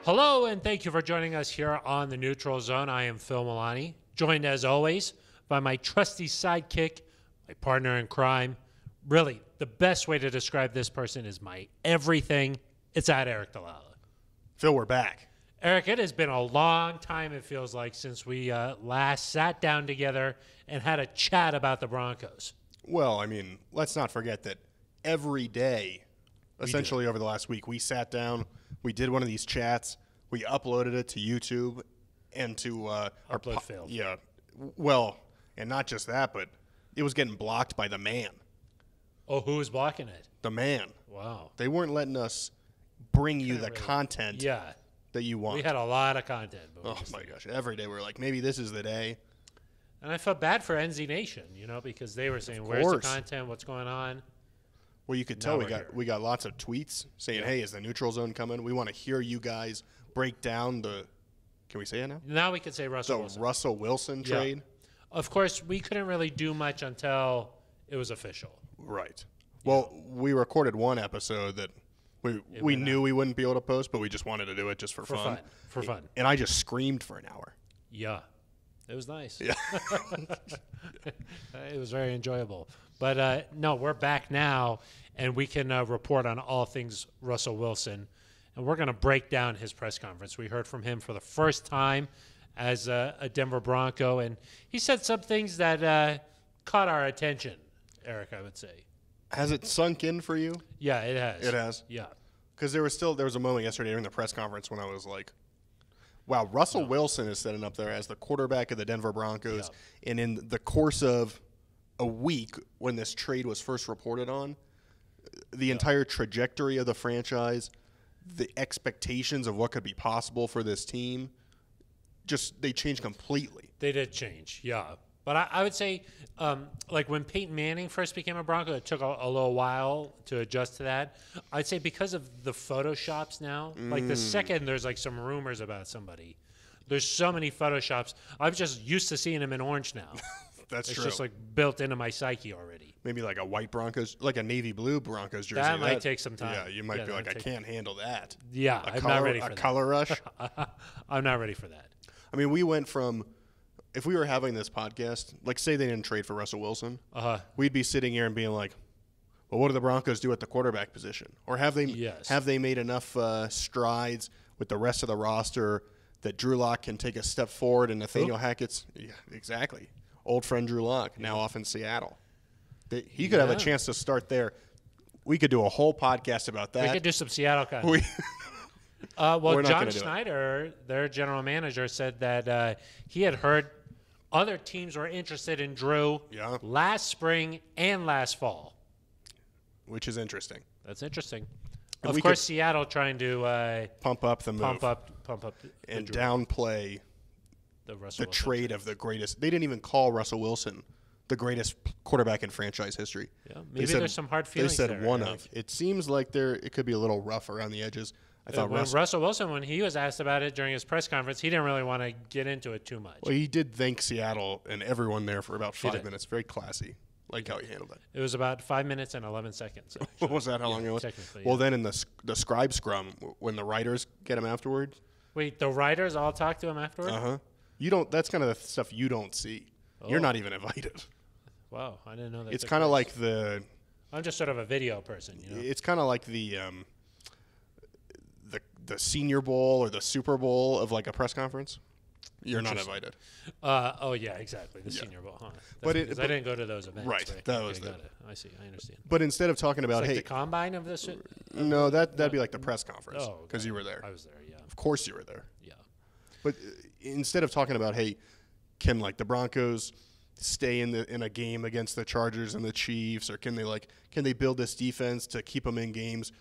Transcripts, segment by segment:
Hello, and thank you for joining us here on the Neutral Zone. I am Phil Milani, joined as always by my trusty sidekick, my partner in crime. Really, the best way to describe this person is my everything. It's at Eric Dalala. Phil, we're back. Eric, it has been a long time, it feels like, since we last sat down together and had a chat about the Broncos. Well, I mean, let's not forget that every day, essentially over the last week, we sat down, we did one of these chats, we uploaded it to YouTube and to our Upload failed. Yeah. Well, and not just that, but it was getting blocked by the man. Oh, who was blocking it? The man. Wow. They weren't letting us bring you the content that you want. We had a lot of content. Oh, my gosh. Every day we were like, maybe this is the day. And I felt bad for NZ Nation, because they were saying, where's the content, what's going on? Well, you could tell we got lots of tweets saying, hey, is the Neutral Zone coming? We want to hear you guys break down the – can we say it now? Now we can say Russell Wilson. The Russell Wilson trade. Of course, we couldn't really do much until it was official. Right. Well, we recorded one episode that we knew we wouldn't be able to post, but we just wanted to do it just for fun. For fun. And I just screamed for an hour. Yeah. It was nice. Yeah. It was very enjoyable. But, no, we're back now, and we can report on all things Russell Wilson. And we're going to break down his press conference. We heard from him for the first time as a Denver Bronco, and he said some things that caught our attention, Eric, I would say. Has it sunk in for you? Yeah, it has. It has? Yeah. Because there was a moment yesterday during the press conference when I was like, wow, Russell Wilson is sitting up there as the quarterback of the Denver Broncos. Yeah. And in the course of a week when this trade was first reported on, the entire trajectory of the franchise, the expectations of what could be possible for this team, they changed completely. They did change, yeah. But I would say, like when Peyton Manning first became a Bronco, it took a little while to adjust to that. I'd say because of the Photoshops now, like the second there's like some rumors about somebody, there's so many Photoshops. I'm just used to seeing them in orange now. That's true. It's just like built into my psyche already. Maybe like a white Broncos, like a navy blue Broncos jersey. That might take some time. Yeah, you might be like, I can't handle that. Yeah, I'm not ready for that. A color rush? I'm not ready for that. I mean, we went from, if we were having this podcast, like say they didn't trade for Russell Wilson, we'd be sitting here and being like, well, what do the Broncos do at the quarterback position? Or have they made enough strides with the rest of the roster that Drew Lock can take a step forward and Nathaniel Hackett's – yeah, exactly. Old friend Drew Lock, now off in Seattle. He could have a chance to start there. We could do a whole podcast about that. We could do some Seattle content. Well, John Schneider, their general manager, said that he had heard other teams were interested in Drew last spring and last fall. Which is interesting. That's interesting. And of course, Seattle trying to pump up the move. Pump up and downplay the trade of the greatest. They didn't even call Russell Wilson the greatest quarterback in franchise history. Yeah, maybe there's some hard feelings there. They said one of. It seems like it could be a little rough around the edges. I thought Russell Wilson, when he was asked about it during his press conference, he didn't really want to get into it too much. Well, he did thank Seattle and everyone there for about 5 minutes. Very classy. Like how he handled it. It was about 5 minutes and 11 seconds. What was that? How long it was? Technically, well, then in the scribe scrum, when the writers get him afterwards. Wait, the writers all talk to him afterwards? You don't. That's kind of the stuff you don't see. Oh. You're not even invited. Wow, I didn't know that. It's kind of like I'm just sort of a video person. It's kind of like the Senior Bowl or the Super Bowl of like a press conference. You're not invited. Oh yeah, exactly. The Senior Bowl, huh? But I didn't go to those events. Right. That was got it. I see. I understand. But instead of talking about the combine of this. No, that'd be like the press conference. Oh, because you were there. I was there. Yeah. Of course you were there. Yeah. But instead of talking about, hey, can like the Broncos stay in a game against the Chargers and the Chiefs, or can they build this defense to keep them in games?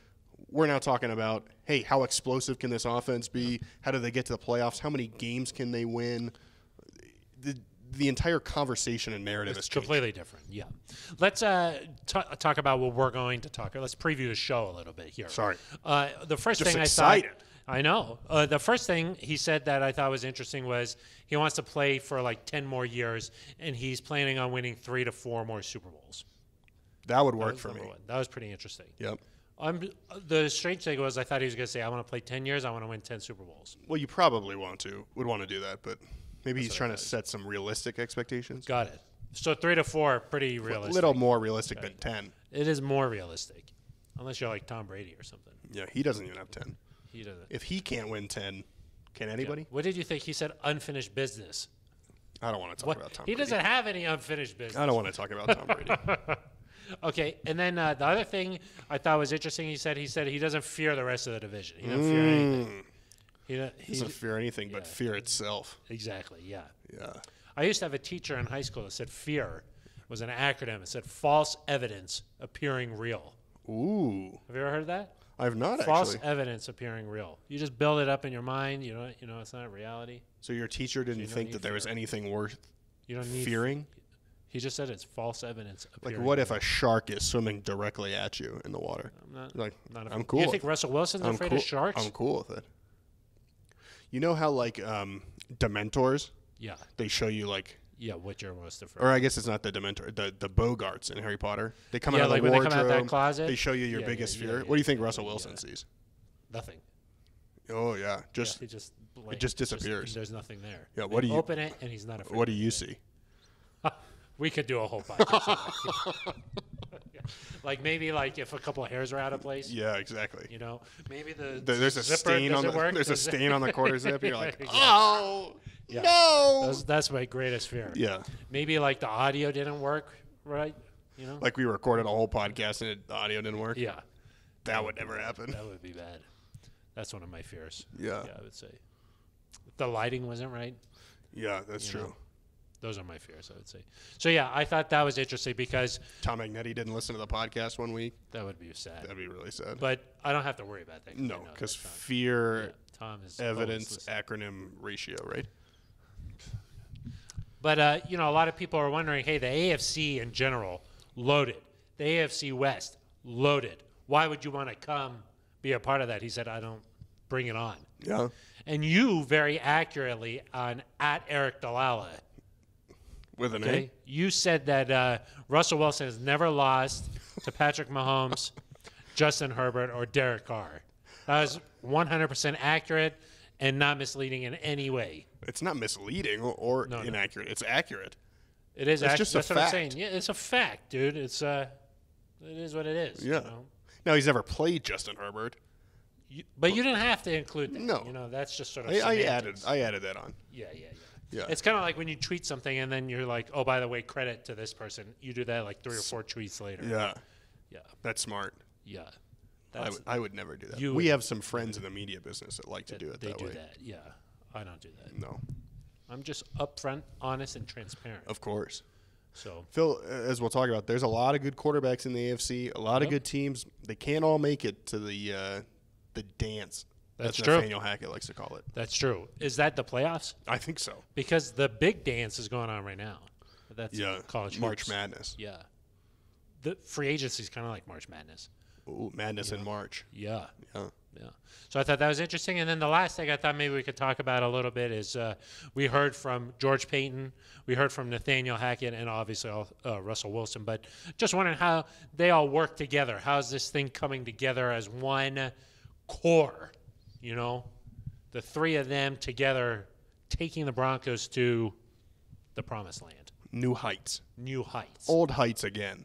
We're now talking about, hey, how explosive can this offense be? How do they get to the playoffs? How many games can they win? The entire conversation and narrative is completely different. Yeah. Let's talk about what we're going to talk about. Let's preview the show a little bit here. Sorry. The first Just thing excited. I know. The first thing he said that I thought was interesting was he wants to play for like 10 more years, and he's planning on winning 3 to 4 more Super Bowls. That would work for me. That was pretty interesting. Yep. The strange thing was I thought he was going to say, I want to play 10 years. I want to win 10 Super Bowls. Well, you probably would want to do that, but maybe he's trying to set some realistic expectations. Got it. So 3 to 4, pretty realistic. A little more realistic than 10. It is more realistic, unless you're like Tom Brady or something. Yeah, he doesn't even have 10. He doesn't. If he can't win 10, can anybody? Yeah. What did you think? He said unfinished business. I don't want to talk about Tom Brady. He doesn't have any unfinished business. I don't want to talk about Tom Brady. Okay, and then the other thing I thought was interesting, he said he doesn't fear the rest of the division. He doesn't fear anything. He doesn't fear anything but fear itself. Exactly, yeah. Yeah. I used to have a teacher in high school that said fear was an acronym. It said false evidence appearing real. Ooh. Have you ever heard that? I have not, false actually. Evidence appearing real. You just build it up in your mind. You know, it's not reality. So your teacher didn't think that there was anything worth fearing? He just said it's false evidence appearing Like, what if a shark is swimming directly at you in the water? I'm cool. You think Russell Wilson's afraid of sharks? I'm cool with it. You know how, like, Dementors? Yeah. They show you, like... Yeah, what you're most afraid. Or I guess it's not the Dementor, the Bogarts in Harry Potter. They come out of the wardrobe. They come out that closet. They show you your biggest fear. What do you think Russell Wilson sees? Nothing. Oh yeah, it just disappears. There's nothing there. Yeah. What do you open it and he's not afraid? What do you see? We could do a whole podcast. Like maybe if a couple of hairs are out of place. Yeah, exactly. You know, maybe there's a stain on the quarter zip. And you're like, exactly. oh yeah. no. That's my greatest fear. Yeah. Maybe the audio didn't work right. You know, like we recorded a whole podcast and the audio didn't work. Yeah. That would never happen. That would be bad. That's one of my fears. Yeah. Yeah, I would say. If the lighting wasn't right. Yeah, that's true. Know, those are my fears, I would say. So, yeah, I thought that was interesting because... Tom Magnetti didn't listen to the podcast one week. That would be sad. That'd be really sad. But I don't have to worry about that. No, because fear, Tom is evidence, acronym, ratio, right? But, a lot of people are wondering, hey, the AFC in general, loaded. The AFC West, loaded. Why would you want to come be a part of that? He said, I don't bring it on. Yeah. And you very accurately at Eric Dalala. With an A? You said that Russell Wilson has never lost to Patrick Mahomes, Justin Herbert, or Derek Carr. That was 100% accurate and not misleading in any way. It's not misleading or inaccurate. It's accurate. It is accurate. Just That's a what fact. I'm saying. Yeah, it's a fact, dude. It is what it is. Yeah. You know? Now, he's never played Justin Herbert. But you didn't have to include that. No. That's just sort of I added that on. Yeah. It's kind of like when you tweet something and then you're like, oh, by the way, credit to this person. You do that 3 or 4 tweets later. Yeah. Yeah. That's smart. Yeah. I would never do that. We have some friends in the media business that like to do it that way. They do that, yeah. I don't do that. No. I'm just upfront, honest, and transparent. Of course. So, Phil, as we'll talk about, there's a lot of good quarterbacks in the AFC, a lot of good teams. They can't all make it to the dance. That's true. Nathaniel Hackett likes to call it. That's true. Is that the playoffs? I think so. Because the big dance is going on right now. That's college March hoops. Madness. Yeah. The free agency is kind of like March Madness. Ooh, Madness in March. Yeah. Yeah. Yeah. So I thought that was interesting. And then the last thing I thought maybe we could talk about a little bit is we heard from George Payton, we heard from Nathaniel Hackett, and obviously Russell Wilson. But just wondering how they all work together. How's this thing coming together as one core? You know, the three of them together taking the Broncos to the promised land. New heights. New heights. Old heights again.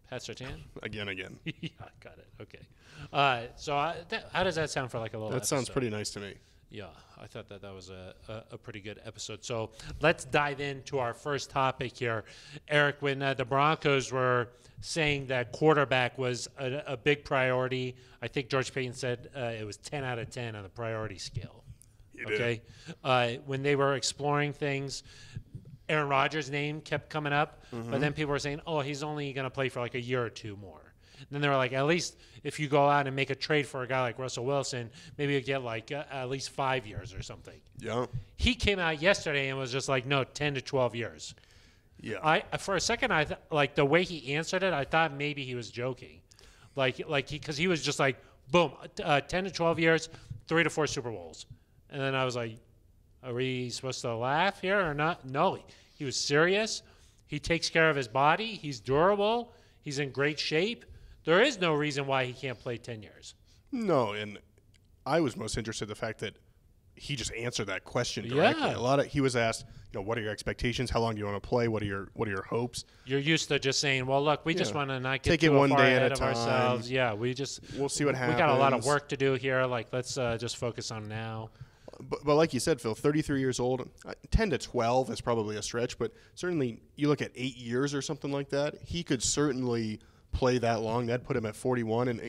Pat Surtain? Again. Yeah, got it. Okay. So how does that sound for a little That episode? sounds pretty nice to me. Yeah, I thought that was a pretty good episode. So let's dive into our first topic here. Eric, when the Broncos were saying that quarterback was a big priority, I think George Payton said it was 10 out of 10 on the priority scale. Okay? When they were exploring things, Aaron Rodgers' name kept coming up, but then people were saying, oh, he's only going to play for a year or two more. And then they were like, at least if you go out and make a trade for a guy like Russell Wilson, maybe you get at least 5 years or something. Yeah. He came out yesterday and was just like, no, 10 to 12 years. Yeah. For a second, the way he answered it, I thought maybe he was joking. Because he was just like, boom, 10 to 12 years, 3 to 4 Super Bowls. And then I was like, are we supposed to laugh here or not? No, he was serious. He takes care of his body. He's durable. He's in great shape. There is no reason why he can't play 10 years. No, and I was most interested in the fact that he just answered that question directly. Yeah. He was asked, what are your expectations? How long do you want to play? What are your hopes? You're used to just saying, well, look, we just want to not get take too it one far day ahead at of a time. ourselves. Yeah, we'll see what happens. We got a lot of work to do here. Like, let's just focus on now. But like you said, Phil, 33 years old, 10 to 12 is probably a stretch, but certainly you look at 8 years or something like that, he could certainly play that long. That'd put him at 41. And,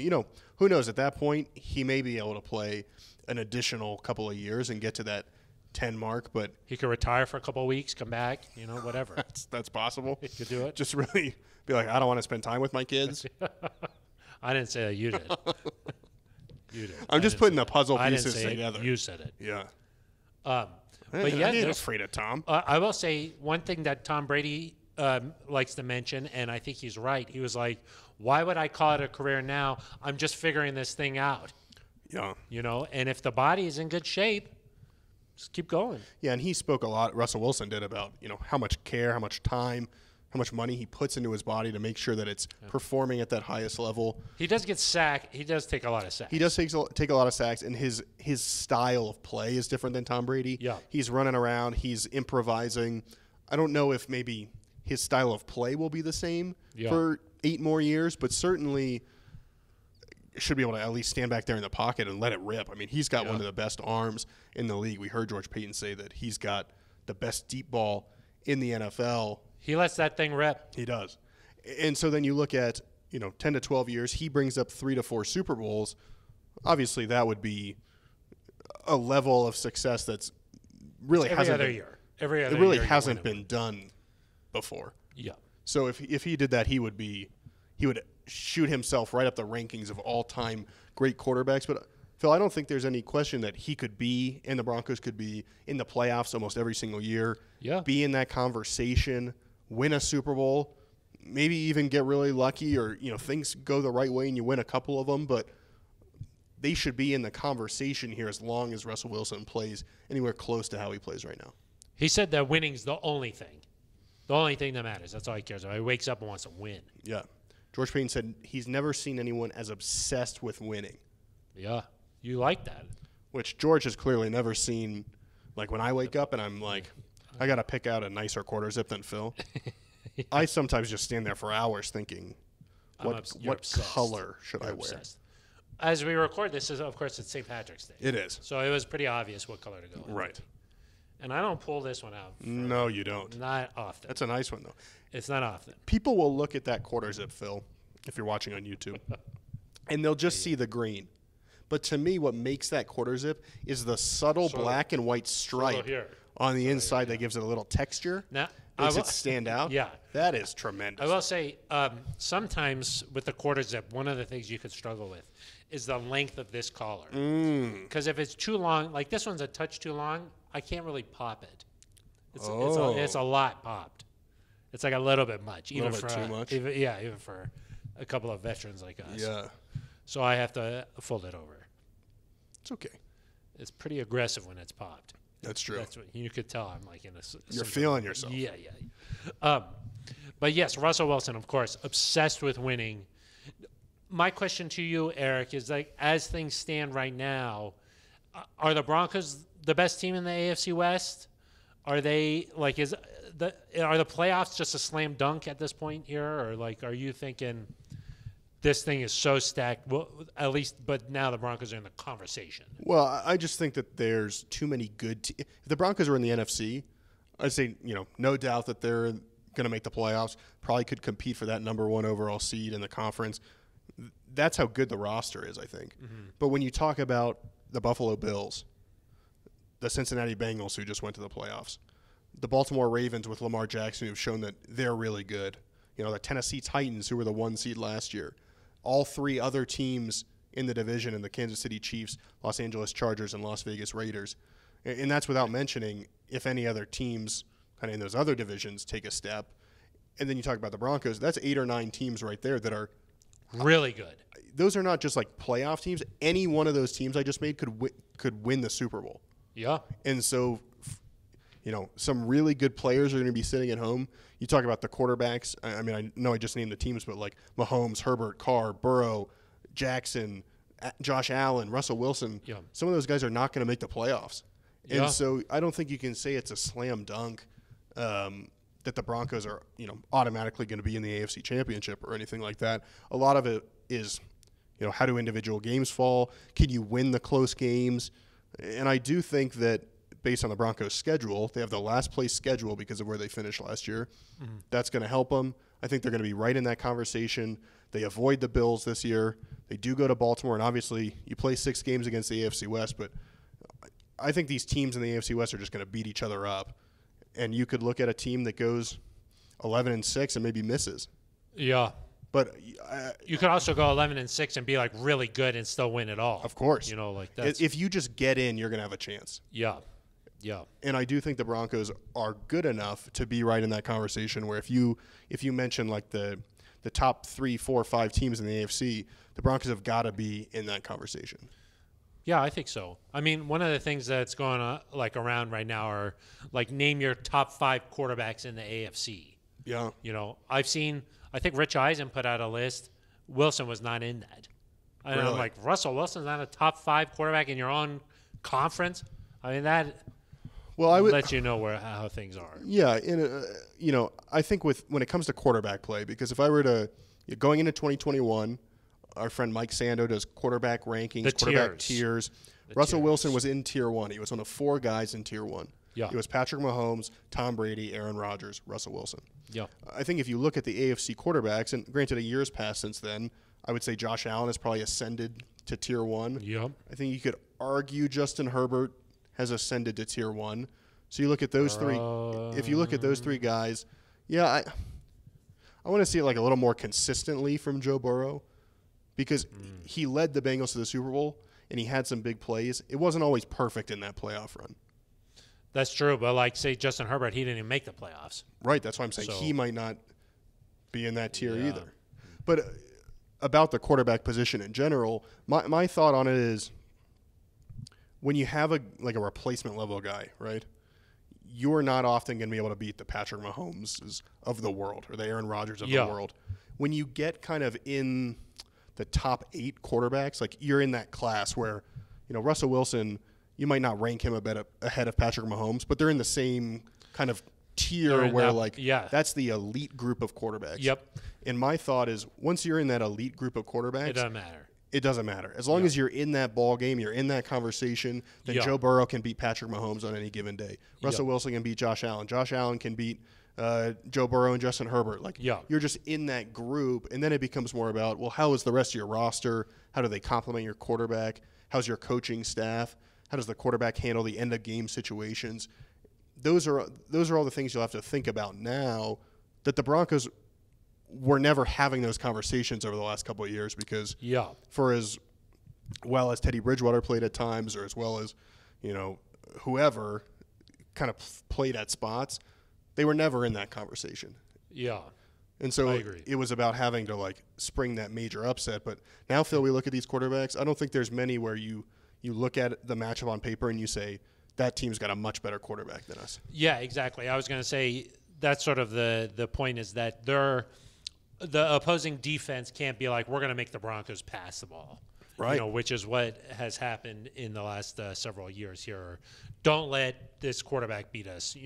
who knows, at that point, he may be able to play an additional couple of years and get to that 10 mark. But he could retire for a couple of weeks, come back, whatever. That's possible. He could do it. Just really be like, I don't want to spend time with my kids. I didn't say that. You did. I'm just putting the puzzle pieces together. You said it. Yeah. But yeah, I ain't afraid of Tom. I will say one thing that Tom Brady likes to mention, and I think he's right. He was like, "Why would I call it a career now? I'm just figuring this thing out." Yeah. And if the body is in good shape, just keep going. Yeah, and he spoke a lot. Russell Wilson did about how much care, how much time, how much money he puts into his body to make sure that it's performing at that highest level. He does get sacked. He does take a lot of sacks. He does take a lot of sacks, and his style of play is different than Tom Brady. Yeah. He's running around. He's improvising. I don't know if maybe his style of play will be the same for 8 more years, but certainly should be able to at least stand back there in the pocket and let it rip. I mean, he's got one of the best arms in the league. We heard George Payton say that he's got the best deep ball in the NFL. He lets that thing rip. He does. And so then you look at, 10 to 12 years, he brings up 3 to 4 Super Bowls. Obviously, that would be a level of success that's really hasn't been done before. Yeah. So if he did that, he would shoot himself right up the rankings of all-time great quarterbacks. But Phil, I don't think there's any question that he could be, and the Broncos could be, in the playoffs almost every single year. Yeah. Be in that conversation, win a Super Bowl, maybe even get really lucky, or things go the right way and you win a couple of them. But they should be in the conversation here as long as Russell Wilson plays anywhere close to how he plays right now. He said that winning's the only thing. The only thing that matters. That's all he cares about. He wakes up and wants to win. Yeah. George Payton said he's never seen anyone as obsessed with winning. Yeah. You like that. Which George has clearly never seen. Like when I wake up and I'm like, I got to pick out a nicer quarter zip than Phil. Yeah. I sometimes just stand there for hours thinking, what color should I wear? As we record this, of course, it's St. Patrick's Day. It is. So it was pretty obvious what color to go with. Right. And I don't pull this one out. No, you don't. Not often. That's a nice one, though. It's not often. People will look at that quarter zip, Phil, if you're watching on YouTube, and they'll just see the green. But to me, what makes that quarter zip is the subtle black and white stripe on the inside that gives it a little texture. Now, makes it stand out. Yeah. That is tremendous. I will say, sometimes with the quarter zip, one of the things you could struggle with is the length of this collar. Because if it's too long, like this one's a touch too long, I can't really pop it. It's a lot popped. It's like a little bit much. A little bit too much? Even for a couple of veterans like us. Yeah. So I have to fold it over. It's okay. It's pretty aggressive when it's popped. That's true. That's what you could tell. I'm like in a. You're feeling yourself. Yeah. But yes, Russell Wilson, of course, obsessed with winning. My question to you, Eric, is like as things stand right now, are the Broncos the best team in the AFC West? Are they like are the playoffs just a slam dunk at this point here, or like are you thinking this thing is so stacked? Well, at least, but now the Broncos are in the conversation. Well, I just think that there's too many good. If the Broncos are in the NFC, I'd say no doubt that they're going to make the playoffs. Probably could compete for that number 1 overall seed in the conference. That's how good the roster is, I think. Mm-hmm. But when you talk about the Buffalo Bills, the Cincinnati Bengals, who just went to the playoffs, the Baltimore Ravens with Lamar Jackson, who've shown that they're really good, the Tennessee Titans, who were the 1 seed last year, all 3 other teams in the division, and the Kansas City Chiefs, Los Angeles Chargers, and Las Vegas Raiders. And that's without mentioning if any other teams kind of in those other divisions take a step. And then you talk about the Broncos, that's 8 or 9 teams right there that are really good. Those are not just like playoff teams. Any one of those teams I just made could win the Super Bowl. Yeah. And so some really good players are going to be sitting at home. You talk about the quarterbacks. I mean, I know I just named the teams, but like Mahomes, Herbert, Carr, Burrow, Jackson, Josh Allen, Russell Wilson. Yeah. Some of those guys are not going to make the playoffs. Yeah. And so I don't think you can say it's a slam dunk that the Broncos are, automatically going to be in the AFC Championship or anything like that. A lot of it is, how do individual games fall? Can you win the close games? And I do think that based on the Broncos' schedule, they have the last place schedule because of where they finished last year. Mm-hmm. That's going to help them. I think they're going to be right in that conversation. They avoid the Bills this year. They do go to Baltimore, and obviously you play 6 games against the AFC West, but I think these teams in the AFC West are just going to beat each other up. And you could look at a team that goes 11-6 and maybe misses. Yeah. But you could also go 11-6 and be like really good and still win it all. Of course. That's, if you just get in, you're going to have a chance. Yeah. Yeah. And I do think the Broncos are good enough to be right in that conversation where if you mention like the top 3, 4, 5 teams in the AFC, the Broncos have got to be in that conversation. Yeah, I think so. I mean, one of the things that's going on around right now are like name your top 5 quarterbacks in the AFC. Yeah. I think Rich Eisen put out a list. Wilson was not in that. And really? I'm like, Russell Wilson's not a top 5 quarterback in your own conference? I mean, that I would let you know how things are. Yeah, I think when it comes to quarterback play, because if I were to going into 2021, our friend Mike Sando does quarterback rankings, quarterback tiers. Russell Wilson was in tier 1. He was one of 4 guys in tier 1. Yeah. It was Patrick Mahomes, Tom Brady, Aaron Rodgers, Russell Wilson. Yeah. I think if you look at the AFC quarterbacks, and granted a year's passed since then, I would say Josh Allen has probably ascended to tier 1. Yep. I think you could argue Justin Herbert has ascended to tier 1. So you look at those 3. If you look at those 3 guys, I want to see it like a little more consistently from Joe Burrow because he led the Bengals to the Super Bowl and he had some big plays. It wasn't always perfect in that playoff run. That's true, but say Justin Herbert, he didn't even make the playoffs. Right, that's why I'm saying he might not be in that tier either. But about the quarterback position in general, my thought on it is when you have a replacement level guy, right? You're not often going to be able to beat the Patrick Mahomes of the world or the Aaron Rodgers of the world. When you get kind of in the top 8 quarterbacks, like you're in that class where, Russell Wilson, you might not rank him a bit ahead of Patrick Mahomes, but they're in the same kind of tier where that's the elite group of quarterbacks. Yep. And my thought is once you're in that elite group of quarterbacks, it doesn't matter. It doesn't matter. As long as you're in that ball game, you're in that conversation, then Joe Burrow can beat Patrick Mahomes on any given day. Russell Wilson can beat Josh Allen. Josh Allen can beat Joe Burrow and Justin Herbert. You're just in that group, and then it becomes more about, well, how is the rest of your roster? How do they complement your quarterback? How's your coaching staff? How does the quarterback handle the end-of-game situations? Those are all the things you'll have to think about now that the Broncos were never having those conversations over the last couple of years because for as well as Teddy Bridgewater played at times or as well as, whoever kind of played at spots, they were never in that conversation. Yeah. And so I agree. It was about having to spring that major upset. But now, Phil, we look at these quarterbacks. I don't think there's many where you look at the matchup on paper and you say, that team's got a much better quarterback than us. Yeah, exactly. I was going to say that's sort of the point is that the opposing defense can't be like, we're going to make the Broncos pass the ball. Right. Which is what has happened in the last several years here. Don't let this quarterback beat us.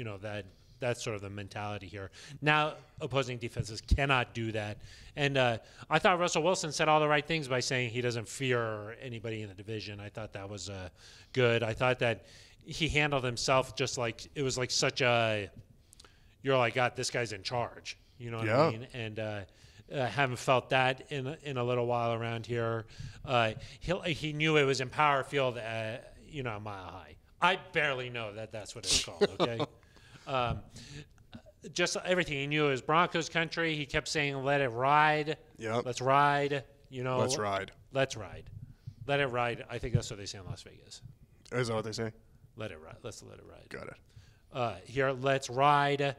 That's sort of the mentality here. Now, opposing defenses cannot do that. And I thought Russell Wilson said all the right things by saying he doesn't fear anybody in the division. I thought that was good. I thought that he handled himself just like it was like such a – you're like, God, this guy's in charge. You know what I mean? And haven't felt that in a little while around here. He knew it was in Power Field, a mile high. I barely know that's what it's called, okay? Just everything. He knew it was Broncos country. He kept saying, let it ride. Yep. Let's ride. Let's ride. Let's ride. Let it ride. I think that's what they say in Las Vegas. Is that what they say? Let it ride. Let's let it ride. Got it. Here, let's ride.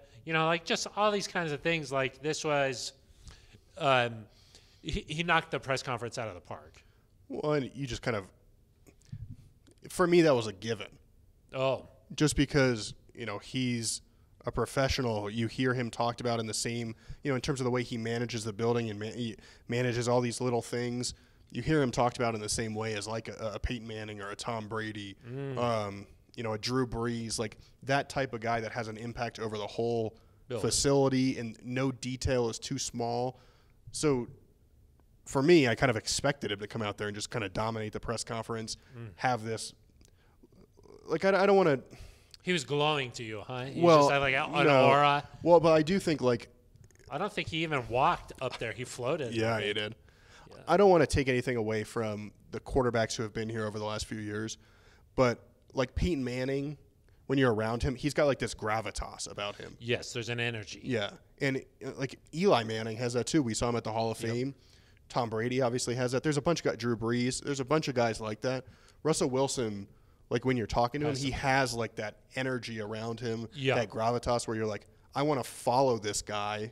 Just all these kinds of things. Like this was, he knocked the press conference out of the park. Well, and you just kind of, for me, that was a given. Oh. Just because he's a professional. You hear him talked about in the same, in terms of the way he manages the building and he manages all these little things. You hear him talked about in the same way as like a Peyton Manning or a Tom Brady, a Drew Brees, like that type of guy that has an impact over the whole facility and no detail is too small. So for me, I kind of expected him to come out there and just kind of dominate the press conference, have this. Like, I don't want to. He was glowing to you, huh? He just had like an aura. Well, but I do think like. I don't think he even walked up there. He floated. Yeah, he did. Yeah. I don't want to take anything away from the quarterbacks who have been here over the last few years, but like Peyton Manning, when you're around him, he's got like this gravitas about him. Yes, there's an energy. Yeah, and like Eli Manning has that too. We saw him at the Hall of Fame. Tom Brady obviously has that. There's a bunch of guys, Drew Brees. There's a bunch of guys like that. Russell Wilson, like when you're talking to him, he has like that energy around him, that gravitas where you're like, I want to follow this guy.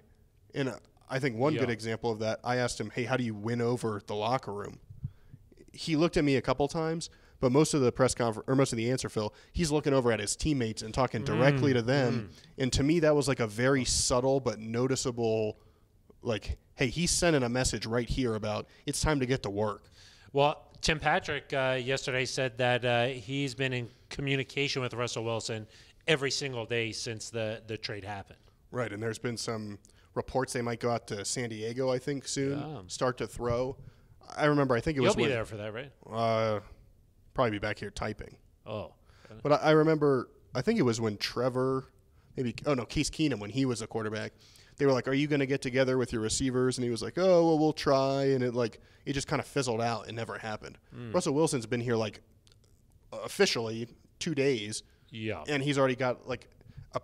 And I think one good example of that, I asked him, hey, how do you win over the locker room? He looked at me a couple times, but most of the press conference or most of the answer, Phil, he's looking over at his teammates and talking directly to them. And to me, that was like a very subtle but noticeable, like, hey, he's sending a message right here about it's time to get to work. Well, Tim Patrick yesterday said that he's been in communication with Russell Wilson every single day since the trade happened. Right, and there's been some reports they might go out to San Diego, I think, soon, start to throw. I remember, I think it was You'll be there for that, right? Probably be back here typing. Oh. But I remember, I think it was when Case Keenum, when he was a quarterback, they were like, are you going to get together with your receivers? And he was like, oh, well, we'll try. And it just kind of fizzled out and never happened. Russell Wilson's been here like officially 2 days. Yeah. And he's already got like a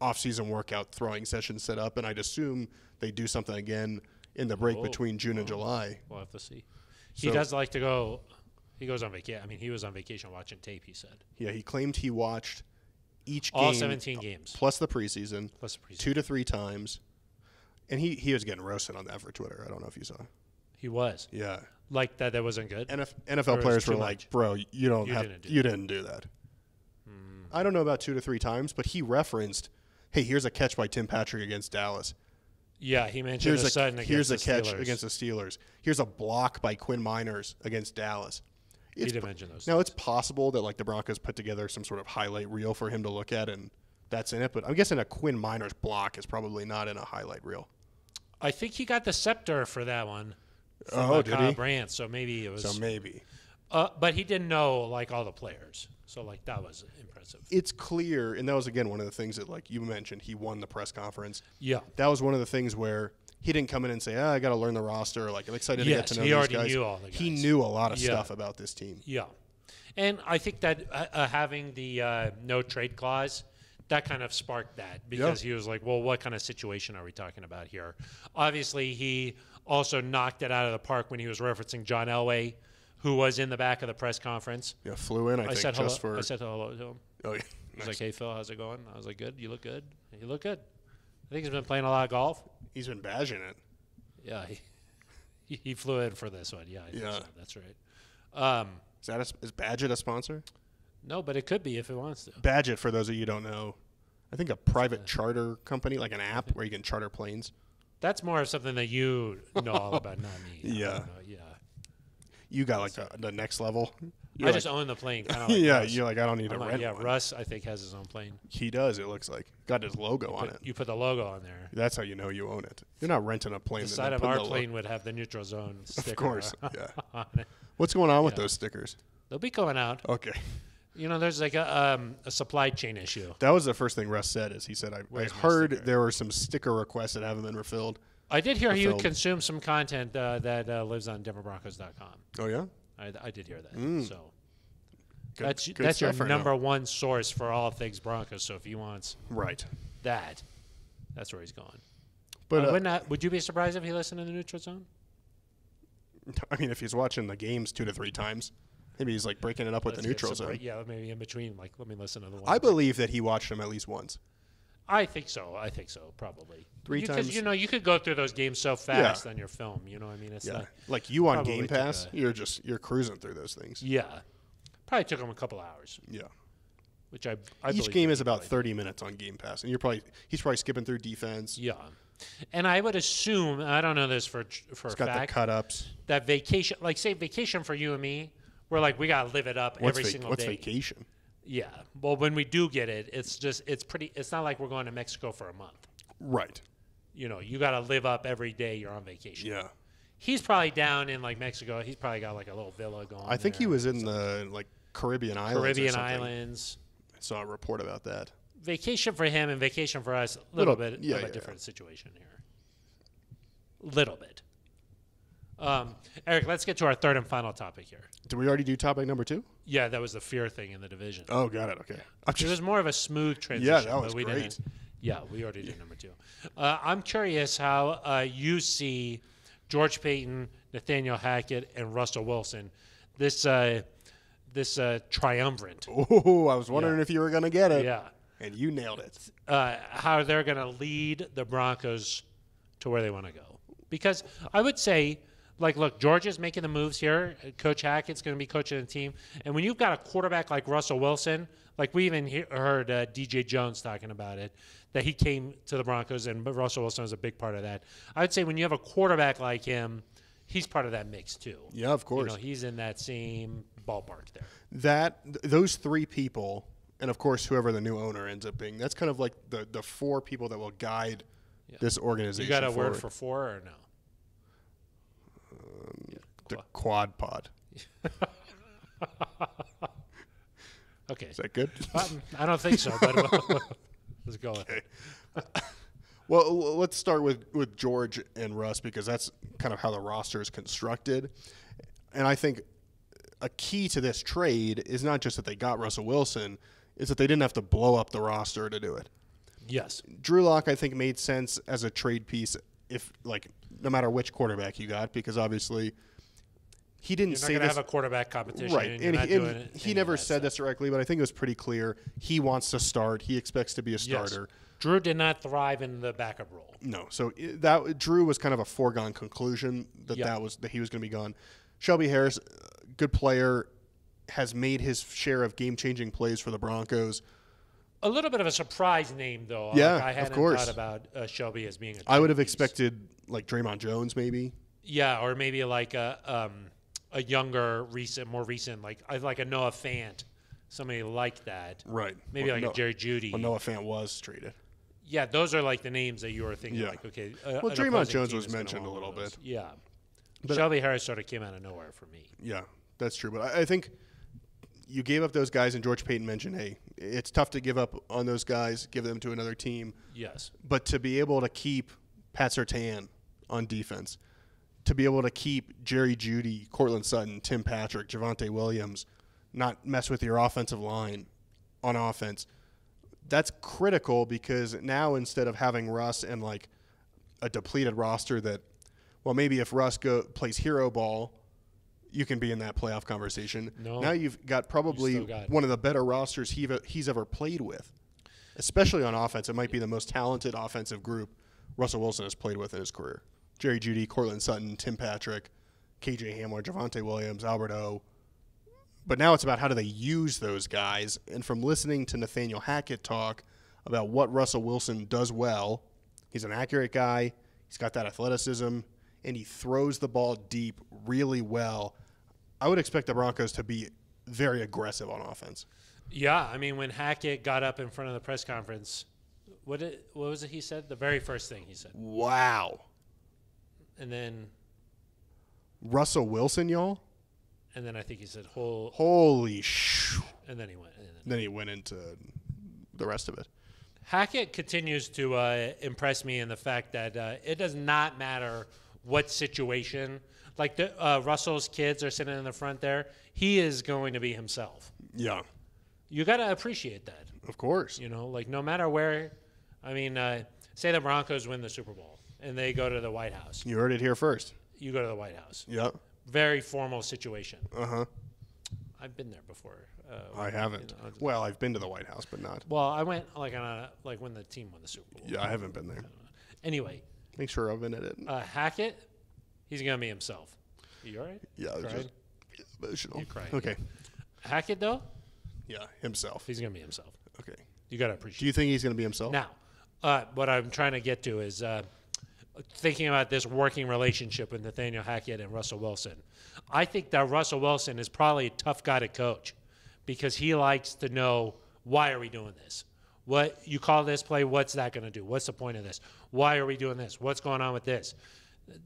off-season workout throwing session set up, and I'd assume they do something again in the break between June and July. We'll have to see. He does like to go. He goes on vacation. I mean, he was on vacation watching tape, he said. Yeah, he claimed he watched all 17 games. Plus the preseason. 2 to 3 times. And he was getting roasted on that for Twitter. I don't know if you saw. He was. Yeah. Like that wasn't good? NFL players were like, bro, you didn't do that. I don't know about 2 to 3 times, but he referenced, hey, here's a catch by Tim Patrick against Dallas. Yeah, he mentioned here's a catch against the Steelers. Here's a block by Quinn Miners against Dallas. He did mention those. Now, it's possible that like the Broncos put together some sort of highlight reel for him to look at, and that's in it. But I'm guessing a Quinn Miners block is probably not in a highlight reel. I think he got the scepter for that one. Did he? Brandt, so maybe it was. So maybe. But he didn't know like all the players, so like that was impressive. It's clear, and that was again one of the things that like you mentioned. He won the press conference. Yeah, that was one of the things where he didn't come in and say, I got to learn the roster. Like, I'm excited to get to know these guys. He already knew all the guys. He knew a lot of stuff about this team. Yeah. And I think that having the no trade clause, that kind of sparked that because he was like, well, what kind of situation are we talking about here? Obviously, he also knocked it out of the park when he was referencing John Elway, who was in the back of the press conference. Yeah, flew in, I think, just for... I said hello to him. Oh, yeah. He was like, hey, Phil, how's it going? I was like, good. You look good. You look good. I think he's been playing a lot of golf. He's been badging it. Yeah, he flew in for this one. Yeah, I think so. That's right. Is Badgett a sponsor? No, but it could be if it wants to. Badgett, for those of you who don't know, I think a private charter company, like an app where you can charter planes. That's more of something that you know all about, not me. Yeah. You got like the next level. I just own the plane. Kind of like yeah, Russ. You're like, I don't need to rent one. Russ, I think, has his own plane. He does, it looks like. Got his logo on it. You put the logo on there. That's how you know you own it. You're not renting a plane. The side of our plane would have the neutral zone sticker. Of course, What's going on with those stickers? They'll be going out. Okay. You know, there's like a supply chain issue. That was the first thing Russ said. He said, I heard there were some sticker requests that haven't been refilled. I did hear you consume some content that lives on DenverBroncos.com. Oh, yeah? I did hear that. So good that's your right number now. one source for all things Broncos. So if he wants that's where he's going. But would you be surprised if he listened to the neutral zone? I mean, if he's watching the games 2 to 3 times, maybe he's like breaking it up with the neutral zone. Yeah, maybe in between. Like, let me listen to the one. I believe that he watched them at least once. I think so. Probably 3 times. Because you could go through those games so fast on your film. You know what I mean? It's like you on Game Pass, you're cruising through those things. Yeah, probably took him a couple hours. Yeah, which I each game is about 30 minutes on Game Pass, and he's probably skipping through defense. Yeah, and I would assume, I don't know this for a fact, got the cut ups. That vacation, like say vacation for you and me, we're like we gotta live it up every single day. What's vacation? Yeah, well, when we do get it, it's not like we're going to Mexico for a month. Right. You know, you gotta live up every day you're on vacation. Yeah. He's probably down in like Mexico. He's probably got like a little villa going. I think he was in the like Caribbean Islands. I saw a report about that. Vacation for him and vacation for us, a little bit of a different situation here. Little bit. Eric, let's get to our third and final topic here. Did we already do topic number 2? Yeah, that was the fear thing in the division. Oh, got it. Okay. It was more of a smooth transition. Yeah, that was great. Yeah, we already did number 2. I'm curious how you see George Paton, Nathaniel Hackett, and Russell Wilson. This triumvirate. Oh, I was wondering if you were going to get it. Yeah. And you nailed it. How they're going to lead the Broncos to where they want to go. Because I would say, like, look, George is making the moves here. Coach Hackett's going to be coaching the team. And when you've got a quarterback like Russell Wilson, like we even heard DJ Jones talking about it, that he came to the Broncos, and Russell Wilson was a big part of that. I would say when you have a quarterback like him, he's part of that mix too. Yeah, of course. You know, he's in that same ballpark there. Those 3 people, and of course whoever the new owner ends up being, that's kind of like the 4 people that will guide this organization. You got a forward. word for 4 or no? The quad pod. Okay. Is that good? I don't think so, but let's go with it. Well, let's start with George and Russ because that's kind of how the roster is constructed. And I think a key to this trade is not just that they got Russell Wilson, is that they didn't have to blow up the roster to do it. Yes. Drew Lock, I think, made sense as a trade piece no matter which quarterback you got, because obviously he didn't say this. You're not going to have a quarterback competition. Right. And he never said this directly, but I think it was pretty clear. He wants to start. He expects to be a starter. Yes. Drew did not thrive in the backup role. No. So Drew was kind of a foregone conclusion that he was going to be gone. Shelby Harris, good player, has made his share of game-changing plays for the Broncos. A little bit of a surprise name, though. Yeah, I hadn't thought about Shelby as being I would have expected like Draymond Jones, maybe. Yeah, or maybe like a younger, more recent, like a Noah Fant, somebody like that. Right. Maybe a Jerry Jeudy. Well, Noah Fant was traded. Yeah, those are like the names that you were thinking. Yeah. Like, okay. Well, Draymond Jones was mentioned a little bit. Yeah. But Shelby Harris sort of came out of nowhere for me. Yeah, that's true. But I think you gave up those guys, and George Paton mentioned, hey, it's tough to give up on those guys, give them to another team. Yes. But to be able to keep Pat Surtain on defense, to be able to keep Jerry Jeudy, Cortland Sutton, Tim Patrick, Javonte Williams, not mess with your offensive line on offense, that's critical because now instead of having Russ and like a depleted roster that, well, maybe if Russ plays hero ball, you can be in that playoff conversation. No. Now you've got probably one of the better rosters he's ever played with, especially on offense. It might be the most talented offensive group Russell Wilson has played with in his career. Jerry Jeudy, Cortland Sutton, Tim Patrick, KJ Hamler, Javonte Williams, Albert O. But now it's about how do they use those guys. And from listening to Nathaniel Hackett talk about what Russell Wilson does well, he's an accurate guy, he's got that athleticism, and he throws the ball deep really well. I would expect the Broncos to be very aggressive on offense. Yeah, I mean, when Hackett got up in front of the press conference, what was it he said? The very first thing he said. Wow. And then Russell Wilson, y'all? And then I think he said, holy sh! And then he went. Then he went into the rest of it. Hackett continues to impress me in the fact that it does not matter what situation. Like Russell's kids are sitting in the front there. He is going to be himself. Yeah. You got to appreciate that. Of course. You know, like no matter where. I mean, say the Broncos win the Super Bowl and they go to the White House. You heard it here first. You go to the White House. Yep. Very formal situation. Uh-huh. I've been there before. I haven't. Well, I've been to the White House, but not. Well, I went like when the team won the Super Bowl. Yeah, I haven't been there. Anyway. Make sure I've been at it. Hackett, he's going to be himself. You all right? Yeah, I was just emotional. You're crying. Okay. Hackett, though, Yeah, himself. He's going to be himself. Okay. You got to appreciate. Do you think he's going to be himself? Now, what I'm trying to get to is thinking about this working relationship with Nathaniel Hackett and Russell Wilson. I think that Russell Wilson is probably a tough guy to coach because he likes to know, why are we doing this? What you call this play, what's that going to do? What's the point of this? Why are we doing this? What's going on with this?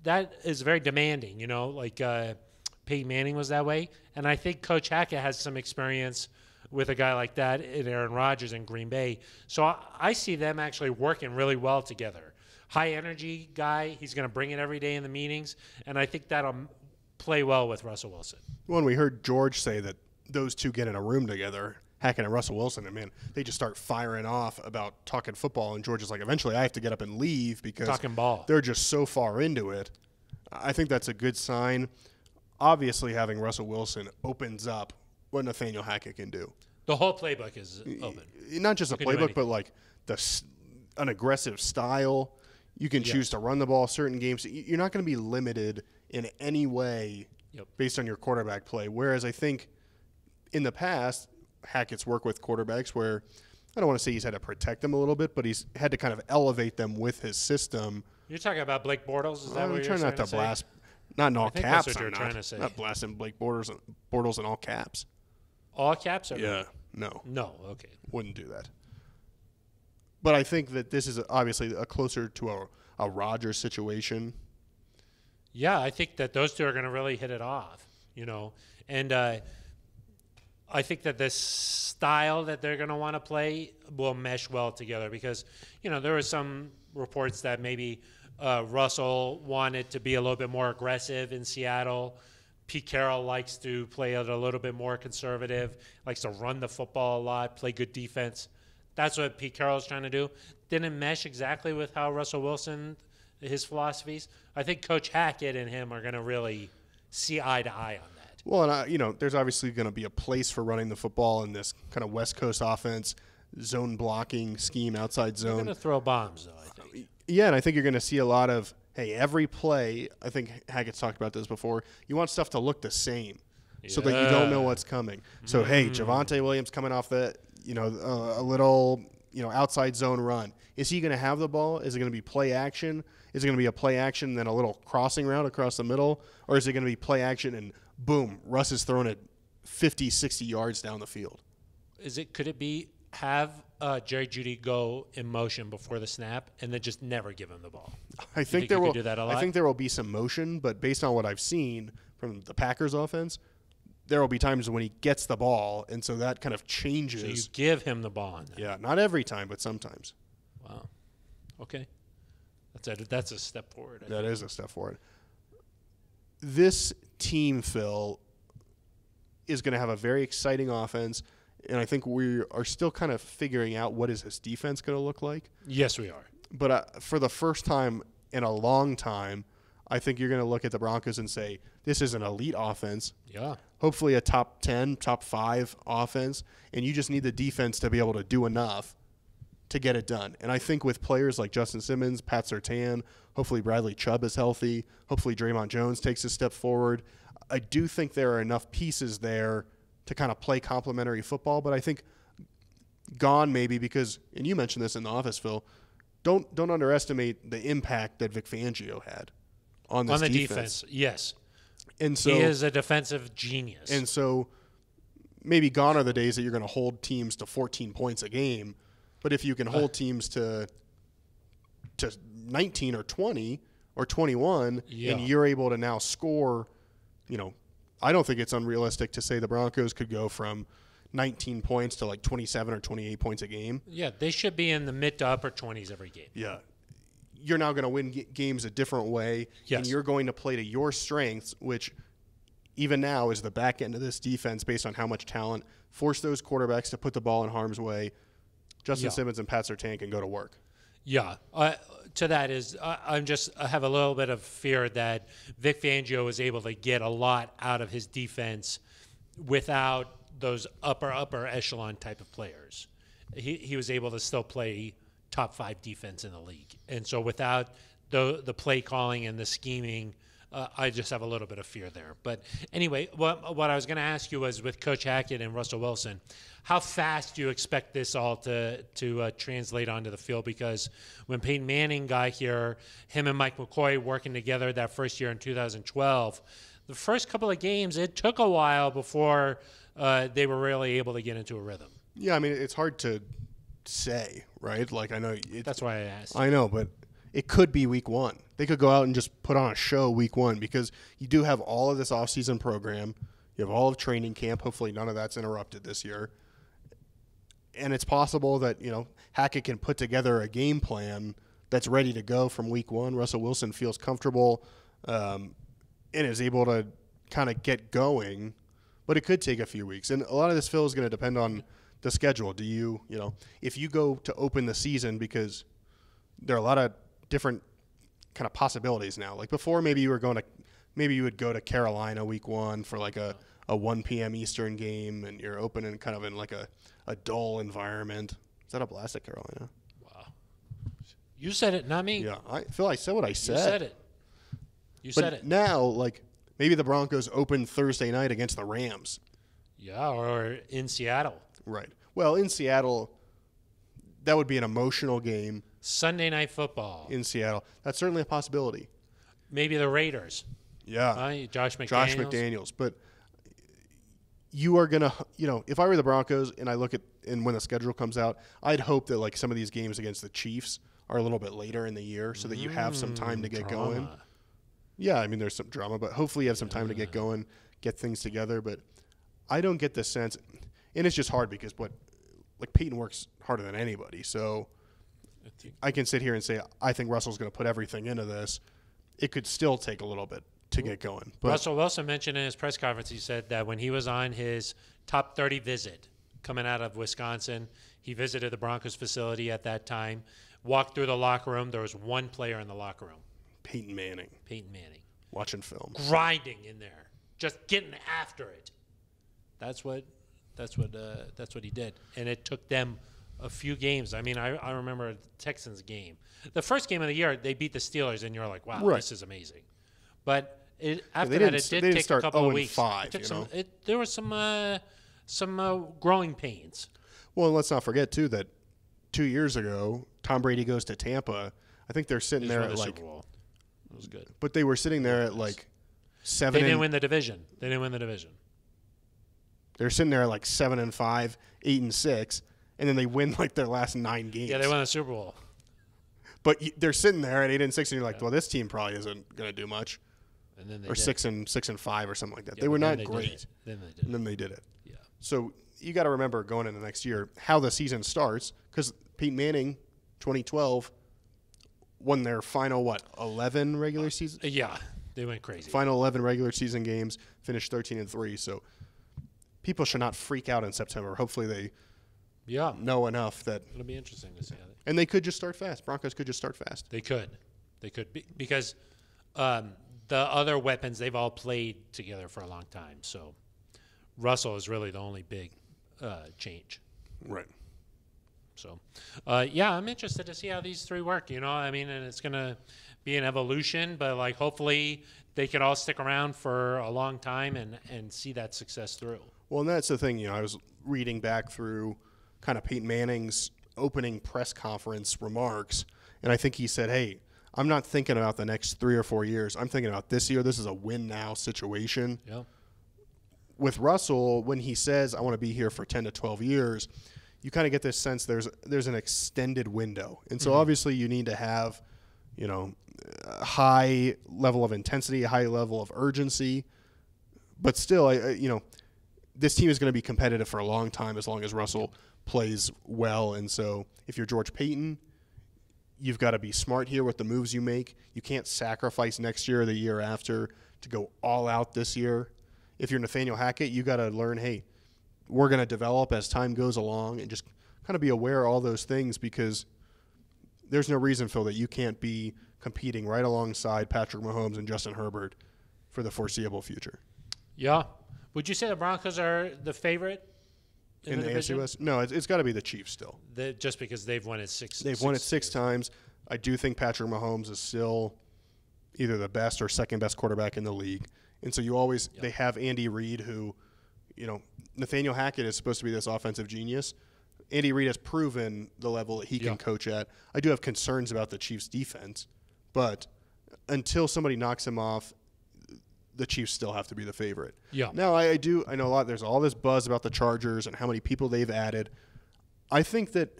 That is very demanding, like Peyton Manning was that way. And I think Coach Hackett has some experience with a guy like that in Aaron Rodgers in Green Bay. So I see them actually working really well together. High energy guy, he's going to bring it every day in the meetings, and I think that'll play well with Russell Wilson. When we heard George say that those two get in a room together, Hackett and Russell Wilson, and man, they just start firing off about talking football, and George is like, eventually I have to get up and leave because talking ball. They're just so far into it. I think that's a good sign. Obviously, having Russell Wilson opens up what Nathaniel Hackett can do. The whole playbook is open. Not just a playbook, but like an aggressive style. You can choose to run the ball certain games. You're not going to be limited in any way based on your quarterback play. Whereas I think in the past, Hackett's worked with quarterbacks where I don't want to say he's had to protect them a little bit, but he's had to kind of elevate them with his system. You're talking about Blake Bortles? Is that what you're trying not to say? Blast, not in all caps. That's what you're trying to say. Not blasting Blake Bortles in all caps. All caps? Or no. No, okay. Wouldn't do that. But I think that this is obviously a closer to a Rodgers situation. Yeah, I think that those two are going to really hit it off, And I think that this style that they're going to want to play will mesh well together because, there were some reports that maybe Russell wanted to be a little bit more aggressive in Seattle. Pete Carroll likes to play it a little bit more conservative, likes to run the football a lot, play good defense. That's what Pete Carroll's trying to do. Didn't mesh exactly with how Russell Wilson, his philosophies. I think Coach Hackett and him are going to really see eye to eye on that. Well, and there's obviously going to be a place for running the football in this kind of West Coast offense, zone blocking scheme, outside zone. They're going to throw bombs, though, I think. Yeah, and I think you're going to see a lot of, every play, I think Hackett's talked about this before, you want stuff to look the same so that you don't know what's coming. So, Javonte Williams coming off the, a little, outside zone run. Is he going to have the ball? Is it going to be play action? Is it going to be a play action then a little crossing route across the middle? Or is it going to be play action and boom, Russ is throwing it 50, 60 yards down the field? Could it be have Jerry Jeudy go in motion before the snap and then just never give him the ball? I think there will do that a lot? I think there will be some motion, but based on what I've seen from the Packers offense, there will be times when he gets the ball, and so that kind of changes. So you give him the ball. Yeah, not every time, but sometimes. Wow. Okay. That's a step forward. That is a step forward. This team, Phil, is going to have a very exciting offense, and I think we are still kind of figuring out what is this defense going to look like. Yes, we are. But for the first time in a long time, I think you're going to look at the Broncos and say, this is an elite offense. Yeah. Hopefully a top 10, top 5 offense, and you just need the defense to be able to do enough to get it done. And I think with players like Justin Simmons, Pat Surtain, hopefully Bradley Chubb is healthy, hopefully Draymond Jones takes a step forward, I do think there are enough pieces there to kind of play complementary football. But I think gone maybe because, and you mentioned this in the office, Phil, don't underestimate the impact that Vic Fangio had on this defense. Yes. And so he is a defensive genius. And so maybe gone are the days that you're going to hold teams to 14 points a game. But if you can hold teams to 19 or 20 or 21, and you're able to now score, I don't think it's unrealistic to say the Broncos could go from 19 points to like 27 or 28 points a game. Yeah, they should be in the mid to upper 20s every game. Yeah. You're now going to win games a different way, and you're going to play to your strengths, which even now is the back end of this defense based on how much talent. Force those quarterbacks to put the ball in harm's way. Justin Simmons and Pat Surtain can go to work. Yeah. To that is, I have a little bit of fear that Vic Fangio was able to get a lot out of his defense without those upper echelon type of players. He was able to still play top 5 defense in the league. And so without the play calling and the scheming I just have a little bit of fear there. But anyway, what I was going to ask you was with Coach Hackett and Russell Wilson, how fast do you expect this all to translate onto the field? Because when Peyton Manning got here, him and Mike McCoy working together that first year in 2012, the first couple of games, it took a while before they were really able to get into a rhythm. Yeah, I mean, it's hard to say, right? Like, I know. That's why I asked. I know, but it could be week one. They could go out and just put on a show week one because you do have all of this offseason program. You have all of training camp. Hopefully none of that's interrupted this year. And it's possible that, Hackett can put together a game plan that's ready to go from week one. Russell Wilson feels comfortable and is able to kind of get going. But it could take a few weeks. And a lot of this, Phil, is going to depend on the schedule. Do you, if you go to open the season, because there are a lot of different kind of possibilities now. Like before, maybe you would go to Carolina week one for like a 1 p.m. Eastern game, and you're opening kind of in like a dull environment. Is that a blast at Carolina? Wow. You said it, not me. Yeah, Phil, I said what I said. You said it. You said it. Now, like, maybe the Broncos open Thursday night against the Rams. Yeah, or in Seattle. Right. Well, in Seattle, that would be an emotional game. Sunday Night Football. In Seattle. That's certainly a possibility. Maybe the Raiders. Yeah. Josh McDaniels. Josh McDaniels. But you are going to, if I were the Broncos and I look at and when the schedule comes out, I'd hope that like some of these games against the Chiefs are a little bit later in the year so that you have some time to get going. Yeah, I mean, there's some drama, but hopefully you have some time to get going, get things together. But I don't get the sense, and it's just hard because Peyton works harder than anybody. So I can sit here and say I think Russell's going to put everything into this. It could still take a little bit to get going. But Russell Wilson mentioned in his press conference, he said that when he was on his top 30 visit coming out of Wisconsin, he visited the Broncos facility at that time, walked through the locker room. There was one player in the locker room. Peyton Manning. Watching film. Grinding in there. Just getting after it. That's what he did. And it took them a few games. I mean, I remember the Texans game. The first game of the year, they beat the Steelers, and you're like, wow, This is amazing. But after that, it did take a couple of weeks. 0-5, there was some growing pains. Well, and let's not forget, too, that 2 years ago, Tom Brady goes to Tampa. I think they're sitting there at like – it was good. But they were sitting there at like 7. They didn't win the division. They're sitting there at like 7-5, 8-6, and then they win like their last 9 games. Yeah, they won the Super Bowl. But they're sitting there at 8-6, and you're like, well, this team probably isn't going to do much. And then they or did. 6-5 or something like that. Yeah, they were not great. Then they did. And then they did it. Yeah. So you got to remember going into next year how the season starts, because Peyton Manning, 2012, won their final 11 regular season. Yeah, they went crazy. Final 11 regular season games, finished 13-3. So people should not freak out in September. Hopefully they know enough that it'll be interesting to see how and they could just start fast. Broncos could just start fast. They could because the other weapons, they've all played together for a long time. So Russell is really the only big change. Right. So, I'm interested to see how these three work, I mean, and it's going to be an evolution, but, like, hopefully they could all stick around for a long time and see that success through. Well, and that's the thing, I was reading back through kind of Peyton Manning's opening press conference remarks, and I think he said, hey, I'm not thinking about the next 3 or 4 years. I'm thinking about this year. This is a win-now situation. Yeah. With Russell, when he says, I want to be here for 10 to 12 years, you kind of get this sense there's an extended window. And so obviously you need to have, a high level of intensity, a high level of urgency. But still, this team is going to be competitive for a long time as long as Russell plays well. And so if you're George Payton, you've got to be smart here with the moves you make. You can't sacrifice next year or the year after to go all out this year. If you're Nathaniel Hackett, you got to learn, hey, we're going to develop as time goes along and just kind of be aware of all those things, because there's no reason, Phil, that you can't be competing right alongside Patrick Mahomes and Justin Herbert for the foreseeable future. Yeah. Would you say the Broncos are the favorite in the AFC West? No, it's got to be the Chiefs still. Just because they've won it six. They've won it 6 times. I do think Patrick Mahomes is still either the best or second best quarterback in the league. And so they have Andy Reid, who, Nathaniel Hackett is supposed to be this offensive genius. Andy Reid has proven the level that he can coach at. I do have concerns about the Chiefs' defense, but until somebody knocks him off, the Chiefs still have to be the favorite. Yeah. Now, I know there's all this buzz about the Chargers and how many people they've added. I think that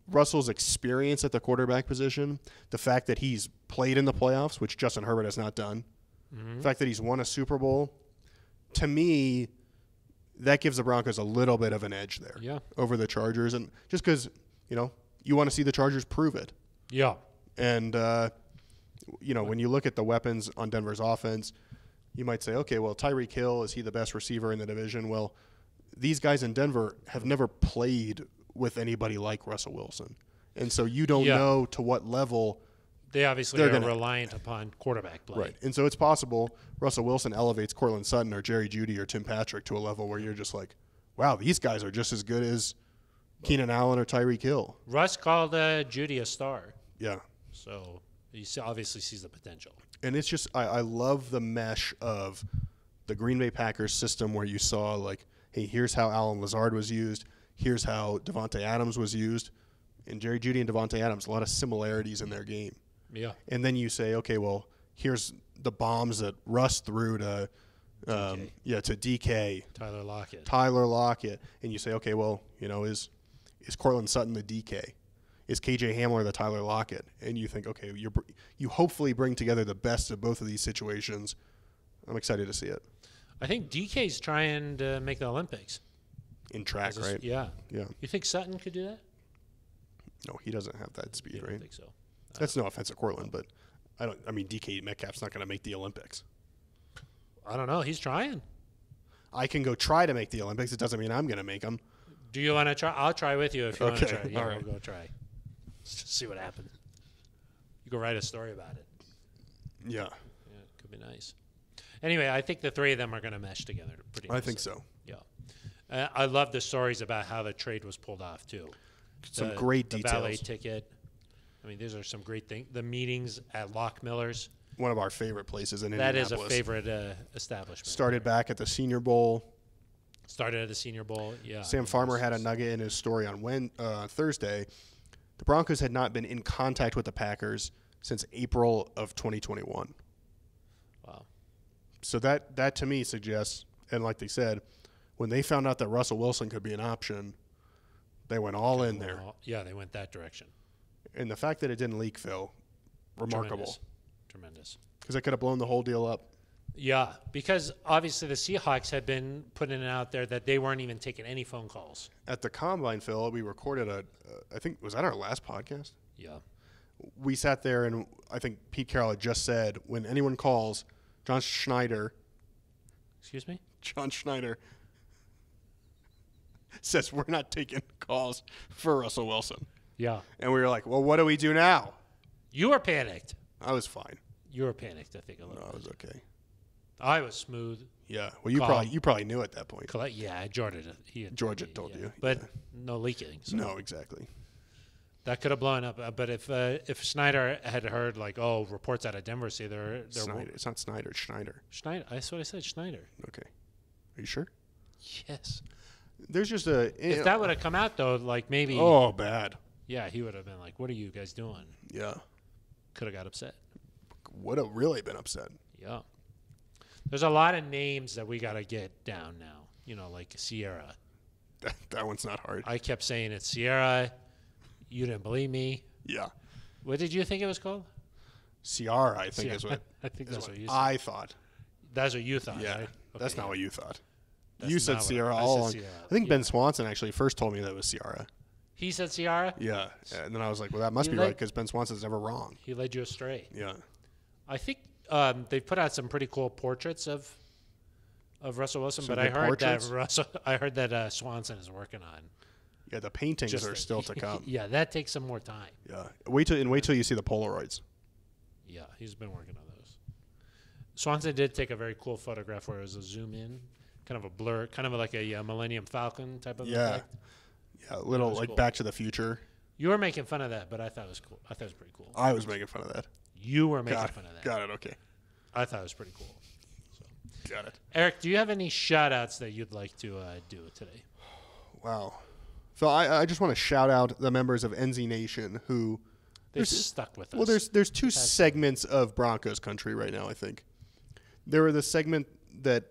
Russell's experience at the quarterback position, the fact that he's played in the playoffs, which Justin Herbert has not done, the fact that he's won a Super Bowl, to me, that gives the Broncos a little bit of an edge there over the Chargers. And just because, you want to see the Chargers prove it. Yeah. And, when you look at the weapons on Denver's offense, you might say, okay, well, Tyreek Hill, is he the best receiver in the division? Well, these guys in Denver have never played with anybody like Russell Wilson. And so you don't know to what level they obviously are reliant upon quarterback play. Right. And so it's possible Russell Wilson elevates Cortland Sutton or Jerry Jeudy or Tim Patrick to a level where you're just like, wow, these guys are just as good as Keenan Allen or Tyreek Hill. Russ called Jeudy a star. Yeah. So he obviously sees the potential. And it's just I love the mesh of the Green Bay Packers system where you saw, like, hey, here's how Allen Lazard was used. Here's how Devontae Adams was used. And Jerry Jeudy and Devontae Adams, a lot of similarities in their game. Yeah. And then you say, okay, well, here's the bombs that Russ threw to DK. Tyler Lockett. And you say, okay, well, is Cortland Sutton the DK? Is KJ Hamler the Tyler Lockett? And you think, okay, you hopefully bring together the best of both of these situations. I'm excited to see it. I think DK's trying to make the Olympics. In track, right? Yeah. Yeah. You think Sutton could do that? No, he doesn't have that speed, right? I don't think so. That's no offense to Cortland, but DK Metcalf's not going to make the Olympics. I don't know. He's trying. I can go try to make the Olympics. It doesn't mean I'm going to make them. Do you want to try? I'll try with you if you want to try. Yeah, all right. We'll go try. Let's just see what happens. You can write a story about it. Yeah. Yeah, it could be nice. Anyway, I think the three of them are going to mesh together pretty nicely. I think so. Yeah. I love the stories about how the trade was pulled off, too. Some great details. The valet ticket. I mean, these are some great things. The meetings at Lock Miller's. One of our favorite places in Indianapolis. That is a favorite establishment. Started back at the Senior Bowl. Started at the Senior Bowl, yeah. Sam Farmer had a nugget in his story on Thursday. The Broncos had not been in contact with the Packers since April of 2021. Wow. So that to me suggests, and like they said, when they found out that Russell Wilson could be an option, they went all in there. They went that direction. And the fact that it didn't leak, Phil, remarkable. Tremendous. Because it could have blown the whole deal up. Yeah, because obviously the Seahawks had been putting it out there that they weren't even taking any phone calls. At the Combine, Phil, we recorded I think, was that our last podcast? Yeah. We sat there, and I think Pete Carroll had just said, when anyone calls, John Schneider. Excuse me? John Schneider says, we're not taking calls for Russell Wilson. Yeah. And we were like, well, what do we do now? You were panicked. I was fine. You were panicked, I think, a little bit. I was okay. I was smooth. Yeah. Well, you probably knew at that point. Yeah, George had told you. But no leaking. So. No, exactly. That could have blown up. But if Schneider had heard, like, reports out of Denver say they're Snyder. It's not Snyder. It's Schneider. Schneider. That's what I said, Schneider. Okay. Are you sure? Yes. There's just if that would have come out, though, like maybe. Oh, bad. Yeah, he would have been like, what are you guys doing? Yeah. Could have got upset. Would have really been upset. Yeah. There's a lot of names that we got to get down now, like Sierra. That one's not hard. I kept saying it's Sierra. You didn't believe me. Yeah. What did you think it was called? Ciara, I think is what. I think that's what you said. I thought. That's what you thought, yeah. right? Okay, that's not what you thought. That's you said Sierra all along. I think Ben Swanson actually first told me that it was Ciara. He said Ciara? Yeah. And then I was like, well, that must be right because Ben Swanson's never wrong. He led you astray. Yeah. I think they put out some pretty cool portraits of Russell Wilson, but I heard that Swanson is working on. Yeah, the paintings are still to come. Yeah, that takes some more time. Yeah. Wait till you see the Polaroids. Yeah, he's been working on those. Swanson did take a very cool photograph where it was a zoom in, kind of a blur, kind of like a Millennium Falcon type of effect. Yeah, a little like cool. Back to the Future. You were making fun of that, but I thought it was cool. I thought it was pretty cool. I was making fun of that. You were making fun of that. Got it. Okay. I thought it was pretty cool. So. Got it. Eric, do you have any shout-outs that you'd like to do today? Wow. So I just want to shout out the members of NZ Nation who they've stuck with us. Well, there's two segments of Broncos country right now, I think. There were the segment that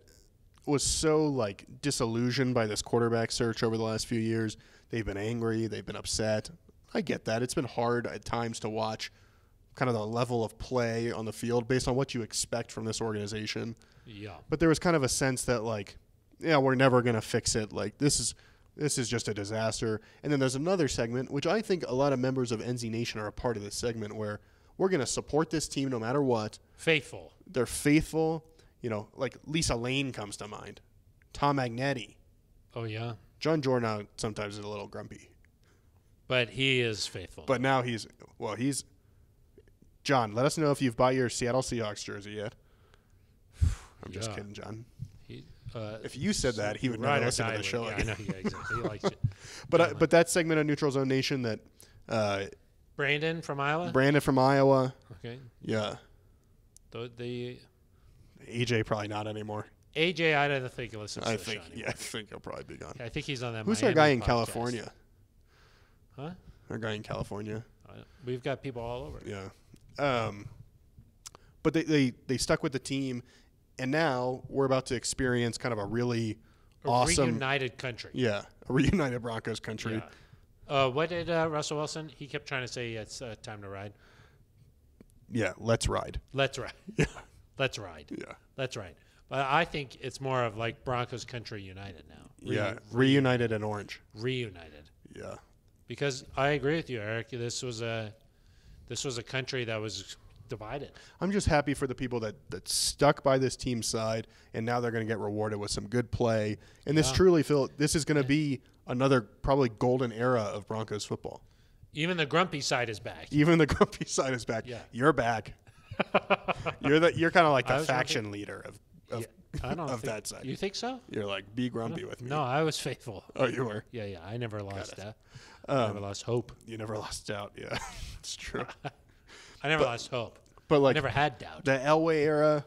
was so like disillusioned by this quarterback search over the last few years. They've been angry, they've been upset. I get that. It's been hard at times to watch kind of the level of play on the field based on what you expect from this organization. Yeah. But there was kind of a sense that like, yeah, we're never going to fix it. Like this is just a disaster. And then there's another segment, which I think a lot of members of NZ Nation are a part of this segment, where we're going to support this team no matter what. Faithful. They're faithful. You know, like Lisa Lane comes to mind. Tom Magnetti. Oh, yeah. John Jordan sometimes is a little grumpy. But he is faithful. But now he's John, let us know if you've bought your Seattle Seahawks jersey yet. I'm just kidding, John. If you said that, he would never listen to the show again. I know, yeah, exactly. He likes it. But that segment of Neutral Zone Nation that Brandon from Iowa? Brandon from Iowa. Okay. Yeah. The AJ probably not anymore. AJ, I don't think he listens to the show anymore. I think he'll probably be gone. I think he's on that Who's Miami our guy in podcast. California? Huh? Our guy in California. We've got people all over. Yeah. But they stuck with the team, and now we're about to experience kind of a really awesome reunited country. Yeah, a reunited Broncos country. Yeah. What did Russell Wilson? He kept trying to say it's time to ride. Yeah, let's ride. Let's ride. Yeah. Let's ride. Yeah. Let's ride. But I think it's more of like Broncos country united now. Reunited in orange. Reunited. Yeah. Because I agree with you, Eric. This was a country that was divided. I'm just happy for the people that stuck by this team's side, and now they're going to get rewarded with some good play. And this truly, Phil, this is going to be another probably golden era of Broncos football. Even the grumpy side is back. Even the grumpy side is back. Yeah. You're back. You're kind of like the faction leader of that side. You think so? You're like, be grumpy with me. No, I was faithful. Oh, you were? Yeah. I never lost doubt. I never lost hope. You never lost doubt. Yeah, it's true. I never lost hope. But like, I never had doubt. The Elway era,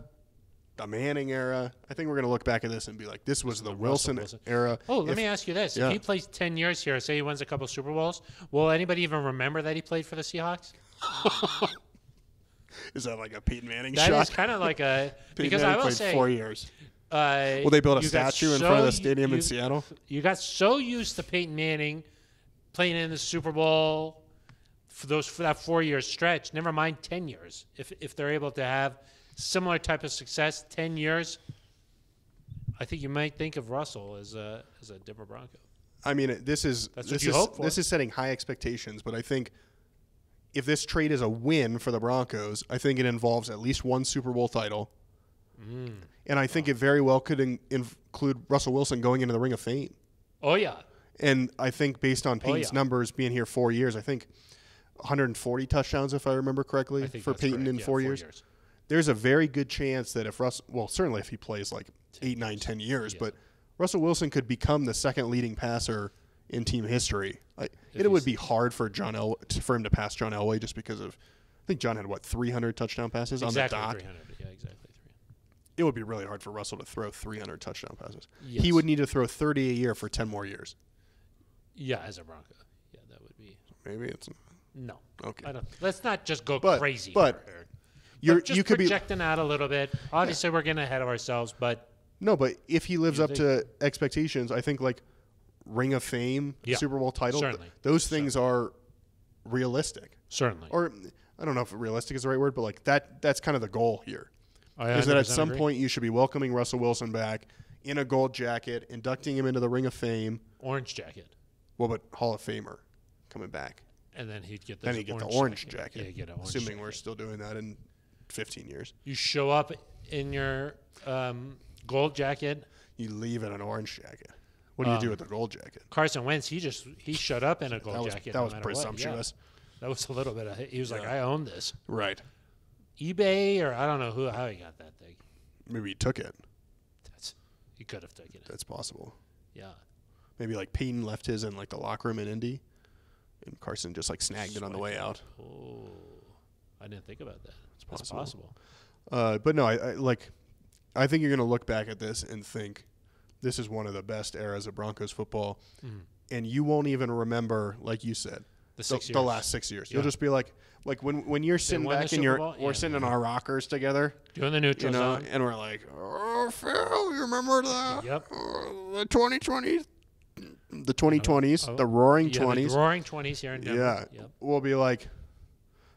the Manning era. I think we're going to look back at this and be like, this was the Wilson era. Oh, let me ask you this. If he plays 10 years here, say he wins a couple Super Bowls, will anybody even remember that he played for the Seahawks? Is that like a Peyton Manning shot? That is kind of like a – because I will played say – 4 years. Will they build a statue in front of the stadium in Seattle? You got so used to Peyton Manning playing in the Super Bowl for that 4-year stretch. Never mind 10 years. If they're able to have similar type of success, 10 years, I think you might think of Russell as a Denver Bronco. I mean, this is setting high expectations, but I think if this trade is a win for the Broncos, I think it involves at least one Super Bowl title. And I think it very well could include Russell Wilson going into the Ring of Fame. Oh, yeah. And I think based on Peyton's numbers being here 4 years, I think 140 touchdowns, if I remember correctly, for Peyton in 4 years. There's a very good chance that if certainly if he plays like 8, 9, 10 years, but Russell Wilson could become the second leading passer in team history. It would be hard for for him to pass John Elway just because of, I think John had 300 touchdown passes on the dot. 300. Yeah, exactly. It would be really hard for Russell to throw 300 touchdown passes. Yes. He would need to throw 30 a year for 10 more years. Yeah, as a Bronco. Yeah, that would be. Maybe it's no. Okay. let's not just go crazy. But you could be projecting out a little bit. Obviously, we're getting ahead of ourselves, but no. But if he lives up to expectations, I think like Ring of Fame, Super Bowl title, those things are realistic. Certainly. Or I don't know if realistic is the right word, but like that's kind of the goal here. Is that at some point you should be welcoming Russell Wilson back in a gold jacket, inducting him into the Ring of Fame. Orange jacket. Well, but Hall of Famer coming back. And then he'd get the orange jacket. Yeah, he'd get an orange assuming jacket. We're still doing that in 15 years. You show up in your gold jacket. You leave in an orange jacket. What do you do with the gold jacket? Carson Wentz, he showed up in a gold jacket. That was presumptuous. Yeah. That was a little bit he was like, I own this. Right. eBay or I don't know how he got that thing. Maybe he took it. He could have taken it. That's possible. Yeah. Maybe like Peyton left his in like the locker room in Indy, and Carson just like snagged it on the way out. Oh, I didn't think about that. It's possible. But no, I think you're going to look back at this and think this is one of the best eras of Broncos football, and you won't even remember, like you said, the last 6 years. Yeah. You'll just be like when you're sitting back and we're sitting in our rockers together, doing the neutral zone, and we're like, "Oh, Phil, you remember that? Yep. The 2020s, the Roaring 20s, the Roaring 20s here in Denver. Yeah, yep. We'll be like,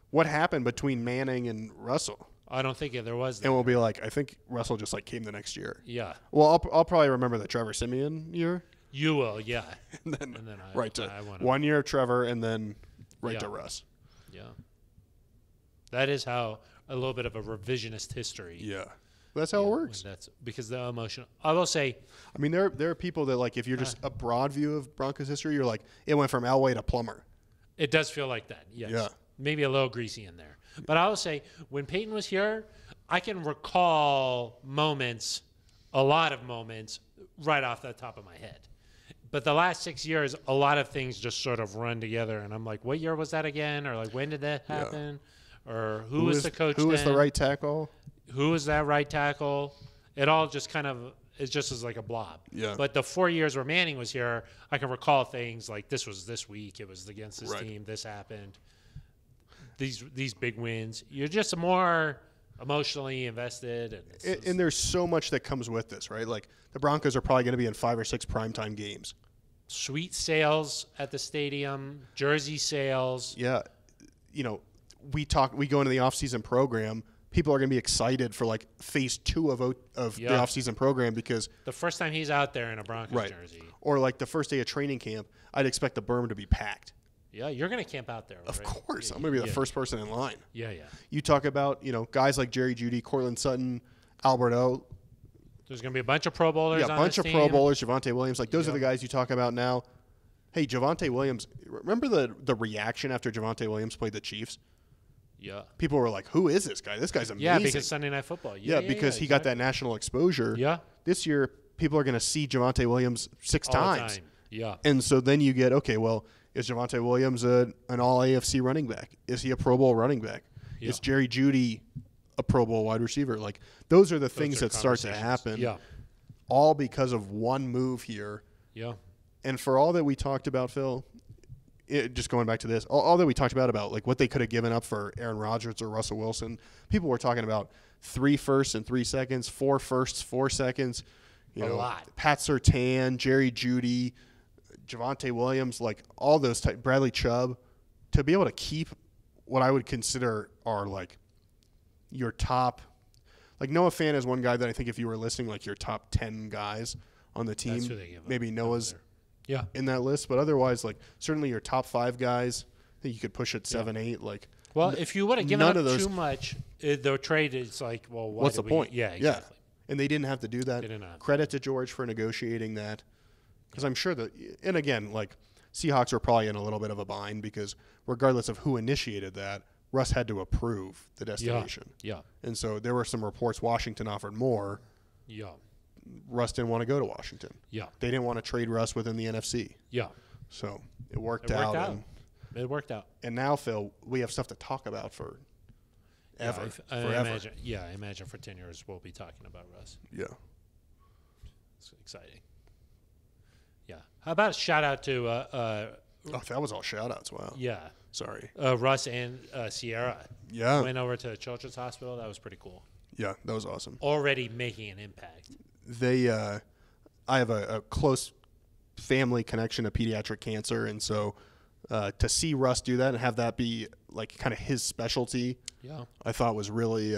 what happened between Manning and Russell? I don't think there was that. And we'll be like, I think Russell just came the next year. Yeah. Well, I'll probably remember the Trevor Siemian year. You will, yeah. and then I 1 year of Trevor, and then to Russ. Yeah. That is how a little bit of a revisionist history. Yeah. That's how it works. That's because the emotion. I will say. I mean, there are people that if you're just a broad view of Broncos history, you're like, it went from Elway to Plummer. It does feel like that. Yes. Yeah. Maybe a little greasy in there. But I will say, when Peyton was here, I can recall a lot of moments, right off the top of my head. But the last 6 years, a lot of things just sort of run together, and I'm like, what year was that again? Or when did that happen? Yeah. Or who was the coach then? Who was the right tackle? Who was that right tackle? It all just it just is like a blob. Yeah. But the 4 years where Manning was here, I can recall things like this was this week, it was against this team, this happened. These big wins. You're just more emotionally invested. And there's so much that comes with this, right? Like the Broncos are probably going to be in 5 or 6 primetime games. Suite sales at the stadium, jersey sales. Yeah. We go into the offseason program. People are going to be excited for phase 2 of the offseason program because the first time he's out there in a Broncos jersey. Or the first day of training camp, I'd expect the berm to be packed. Yeah, you're going to camp out there. Of course. I'm going to be the first person in line. Yeah, yeah. You talk about, guys like Jerry Jeudy, Cortland Sutton, Alberto. There's going to be a bunch of Pro Bowlers on this team. Yeah, a bunch of Pro Bowlers, Javonte Williams. Those are the guys you talk about now. Hey, Javonte Williams, remember the reaction after Javonte Williams played the Chiefs? Yeah. People were like, who is this guy? This guy's amazing. Yeah, because Sunday Night Football. Yeah, because he got that national exposure. Yeah. This year, people are going to see Javonte Williams 6 times. Yeah. And so then you get, okay, well, is Javonte Williams an all-AFC running back? Is he a Pro Bowl running back? Yeah. Is Jerry Jeudy a Pro Bowl wide receiver? Those are the things that start to happen. Yeah. All because of one move here. Yeah. And for all that we talked about, Phil, just going back to this, all that we talked about what they could have given up for Aaron Rodgers or Russell Wilson, people were talking about 3 firsts and 3 seconds, 4 firsts, 4 seconds. A lot. Pat Surtain, Jerry Jeudy, Javonte Williams, all those Bradley Chubb, to be able to keep what I would consider are your top. Noah Fant is one guy that I think if you were listing your top 10 guys on the team, maybe Noah's in that list, but otherwise certainly your top 5 guys. I think you could push it 7, 8. Well, if you would have given up too much, the trade is what's the point? Yeah, exactly. Yeah. And they didn't have to do that. Credit to George for negotiating that. Because I'm sure that, and again, Seahawks were probably in a little bit of a bind because regardless of who initiated that, Russ had to approve the destination. Yeah. And so there were some reports Washington offered more. Yeah. Russ didn't want to go to Washington. Yeah. They didn't want to trade Russ within the NFC. Yeah. So it worked out. It worked out. And now, Phil, we have stuff to talk about forever. I imagine for 10 years we'll be talking about Russ. Yeah. It's exciting. Yeah. How about a shout out to that was all shout outs. Wow. Yeah. Sorry. Russ and Sierra. Yeah. Went over to Children's Hospital. That was pretty cool. Yeah, that was awesome. Already making an impact. I have a close family connection to pediatric cancer, and so to see Russ do that and have that be kind of his specialty, I thought was really,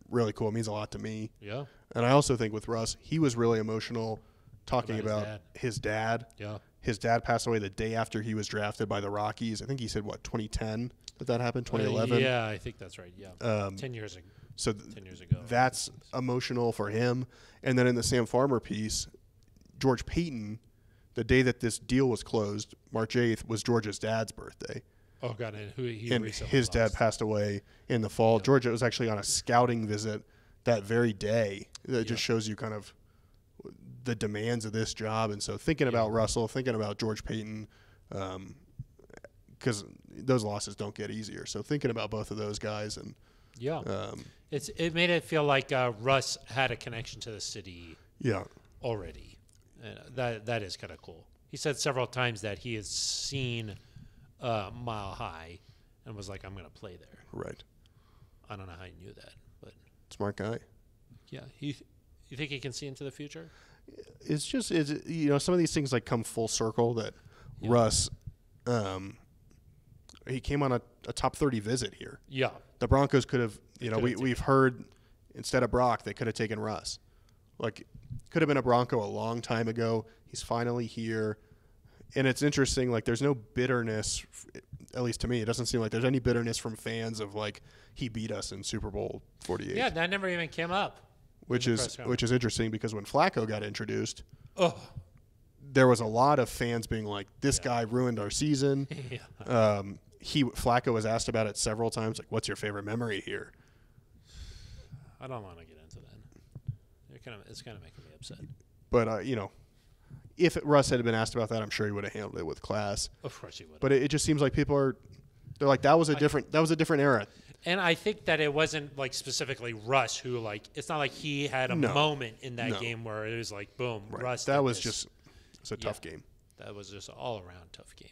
really cool. It means a lot to me. Yeah. And I also think with Russ, he was really emotional talking about his dad. Yeah. His dad passed away the day after he was drafted by the Rockies. I think he said, 2010 that happened, 2011? Yeah, I think that's right, yeah. 10 years ago. So 10 years ago. That's emotional for him. And then in the Sam Farmer piece, George Payton, the day that this deal was closed, March 8th, was George's dad's birthday. Oh, God. And his dad passed away in the fall. Yeah. George was actually on a scouting visit that very day. That just shows you kind of the demands of this job. And so thinking about Russell, thinking about George Payton, because those losses don't get easier. So thinking about both of those guys and Yeah. It made it feel like Russ had a connection to the city. Yeah. Already, that is kind of cool. He said several times that he has seen Mile High, and was like, "I'm going to play there." Right. I don't know how he knew that, but smart guy. Yeah. You think he can see into the future? It's just some of these things like come full circle. That Russ, he came on a top 30 visit here. Yeah. The Broncos could have. We've heard instead of Brock, they could have taken Russ. Like, could have been a Bronco a long time ago. He's finally here. And it's interesting, like, there's no bitterness, at least to me. It doesn't seem like there's any bitterness from fans of, like, he beat us in Super Bowl 48. Yeah, that never even came up. Which is interesting because when Flacco got introduced, there was a lot of fans being like, this guy ruined our season. Flacco was asked about it several times, like, what's your favorite memory here? I don't want to get into that. It's kind of making me upset. But, if Russ had been asked about that, I'm sure he would have handled it with class. Of course he would. But it just seems like they're like, that was a different era. And I think that it wasn't like specifically Russ who, like, it's not like he had a moment in that game where it was like, boom, right. Russ. That was just, it's a tough game. That was just an all around tough game.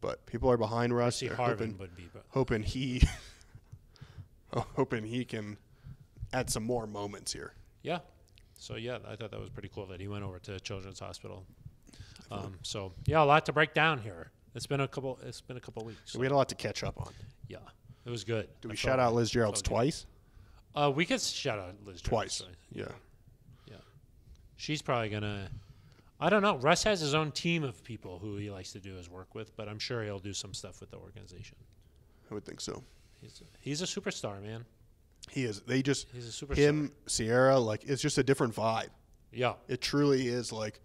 But people are behind Russ. They're hoping he can add some more moments here. Yeah. So, yeah, I thought that was pretty cool that he went over to Children's Hospital. So, yeah, a lot to break down here. It's been a couple weeks. So. We had a lot to catch up on. Yeah, it was good. Do we shout out Liz Gerald's twice? We could shout out Liz twice. Yeah. She's probably going to – I don't know. Russ has his own team of people who he likes to do his work with, but I'm sure he'll do some stuff with the organization. I would think so. He's a superstar, man. He is. He's a superstar. Him, Sierra, like, it's just a different vibe. Yeah. It truly is, like.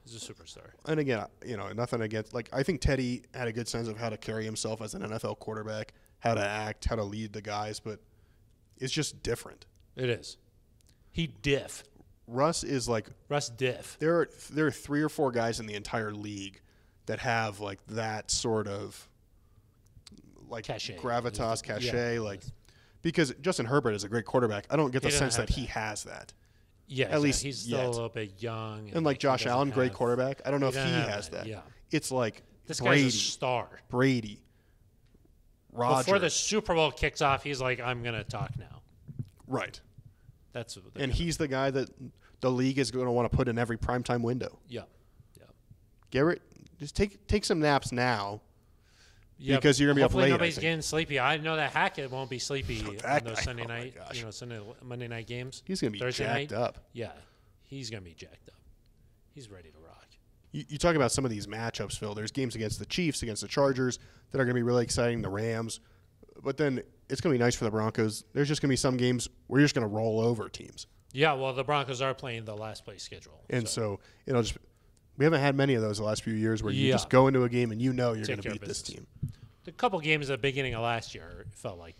He's a superstar. And again, nothing against, like, I think Teddy had a good sense of how to carry himself as an NFL quarterback, how to act, how to lead the guys, but it's just different. It is. He diff. Russ is like. Russ diff. There are 3 or 4 guys in the entire league that have, like, that sort of, like, cachet. Gravitas, cachet, like. Because Justin Herbert is a great quarterback. I don't get the sense that he has that. Yeah, at least he's still a little bit young. And like Josh Allen, great quarterback. I don't know if he has that. Yeah. It's like this Brady, guy's a star. Brady, Rodgers. Before the Super Bowl kicks off, he's like, I'm going to talk now. Right. And he's the guy that the league is going to want to put in every primetime window. Yeah. Garrett, just take some naps now. Yeah, because you're gonna be up late. Hopefully nobody's getting sleepy. I know that Hackett won't be sleepy on those Sunday night, Monday night games. He's gonna be jacked up. Yeah, he's gonna be jacked up. He's ready to rock. You talk about some of these matchups, Phil. There's games against the Chiefs, against the Chargers that are gonna be really exciting. The Rams, but then it's gonna be nice for the Broncos. There's just gonna be some games where you're just gonna roll over teams. Yeah, well, the Broncos are playing the last place schedule, and so it'll just. We haven't had many of those the last few years where you just go into a game and you're going to beat this team. The couple games at the beginning of last year felt like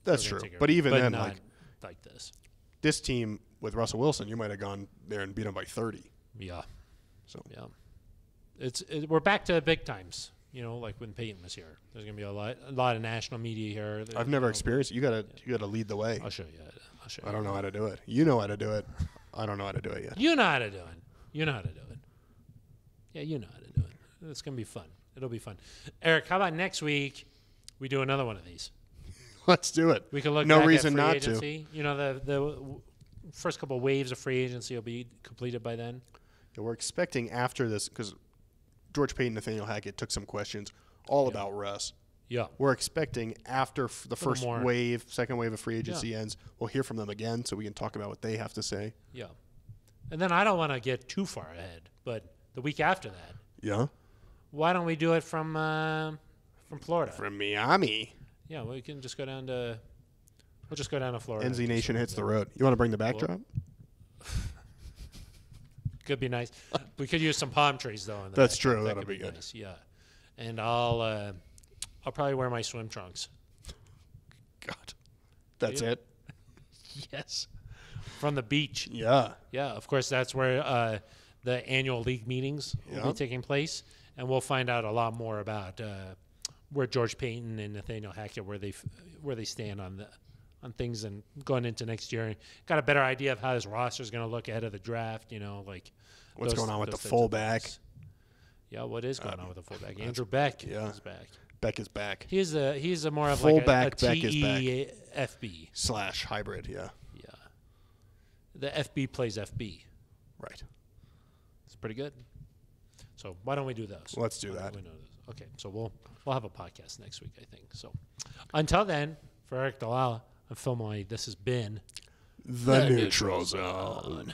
that's true. But even then, like this team with Russell Wilson, you might have gone there and beat them by 30. Yeah. So we're back to big times. Like when Peyton was here. There's gonna be a lot of national media here. I've never experienced it. You gotta lead the way. I'll show you. I don't know how to do it. You know how to do it. I don't know how to do it yet. You know how to do it. Yeah, you know how to do it. It's going to be fun. It'll be fun. Eric, how about next week we do another one of these? Let's do it. We can look no back reason at free not agency. to. The first couple of waves of free agency will be completed by then. Yeah, we're expecting after this, because George Payton, Nathaniel Hackett took some questions all about Russ. Yeah. We're expecting after the first second wave of free agency ends, we'll hear from them again so we can talk about what they have to say. Yeah. And then I don't want to get too far ahead, but the week after that. Yeah. Why don't we do it from Florida? From Miami. Yeah, we can just go down to. We'll just go down to Florida. NZ Nation hits the road. You want to bring the backdrop? Could be nice. We could use some palm trees though. That's true. That'll be good. Nice. Yeah, and I'll probably wear my swim trunks. God, that's it. Yes, from the beach. Yeah. Yeah. Of course, that's where the annual league meetings will be taking place, and we'll find out a lot more about where George Payton and Nathaniel Hackett where they stand on on things and going into next year. And got a better idea of how his roster is going to look ahead of the draft. Like what's going on with the fullback. Yeah, what is going on with the fullback? Andrew Beck is back. Beck is back. He's a more of fullback. like a Beck is back. FB / hybrid. Yeah. The FB plays FB. Right. It's pretty good. So why don't we do those? Let's do that. Okay, so we'll have a podcast next week, I think. So until then, for Eric Dalala, I'm Phil Moy. This has been The Neutral Zone.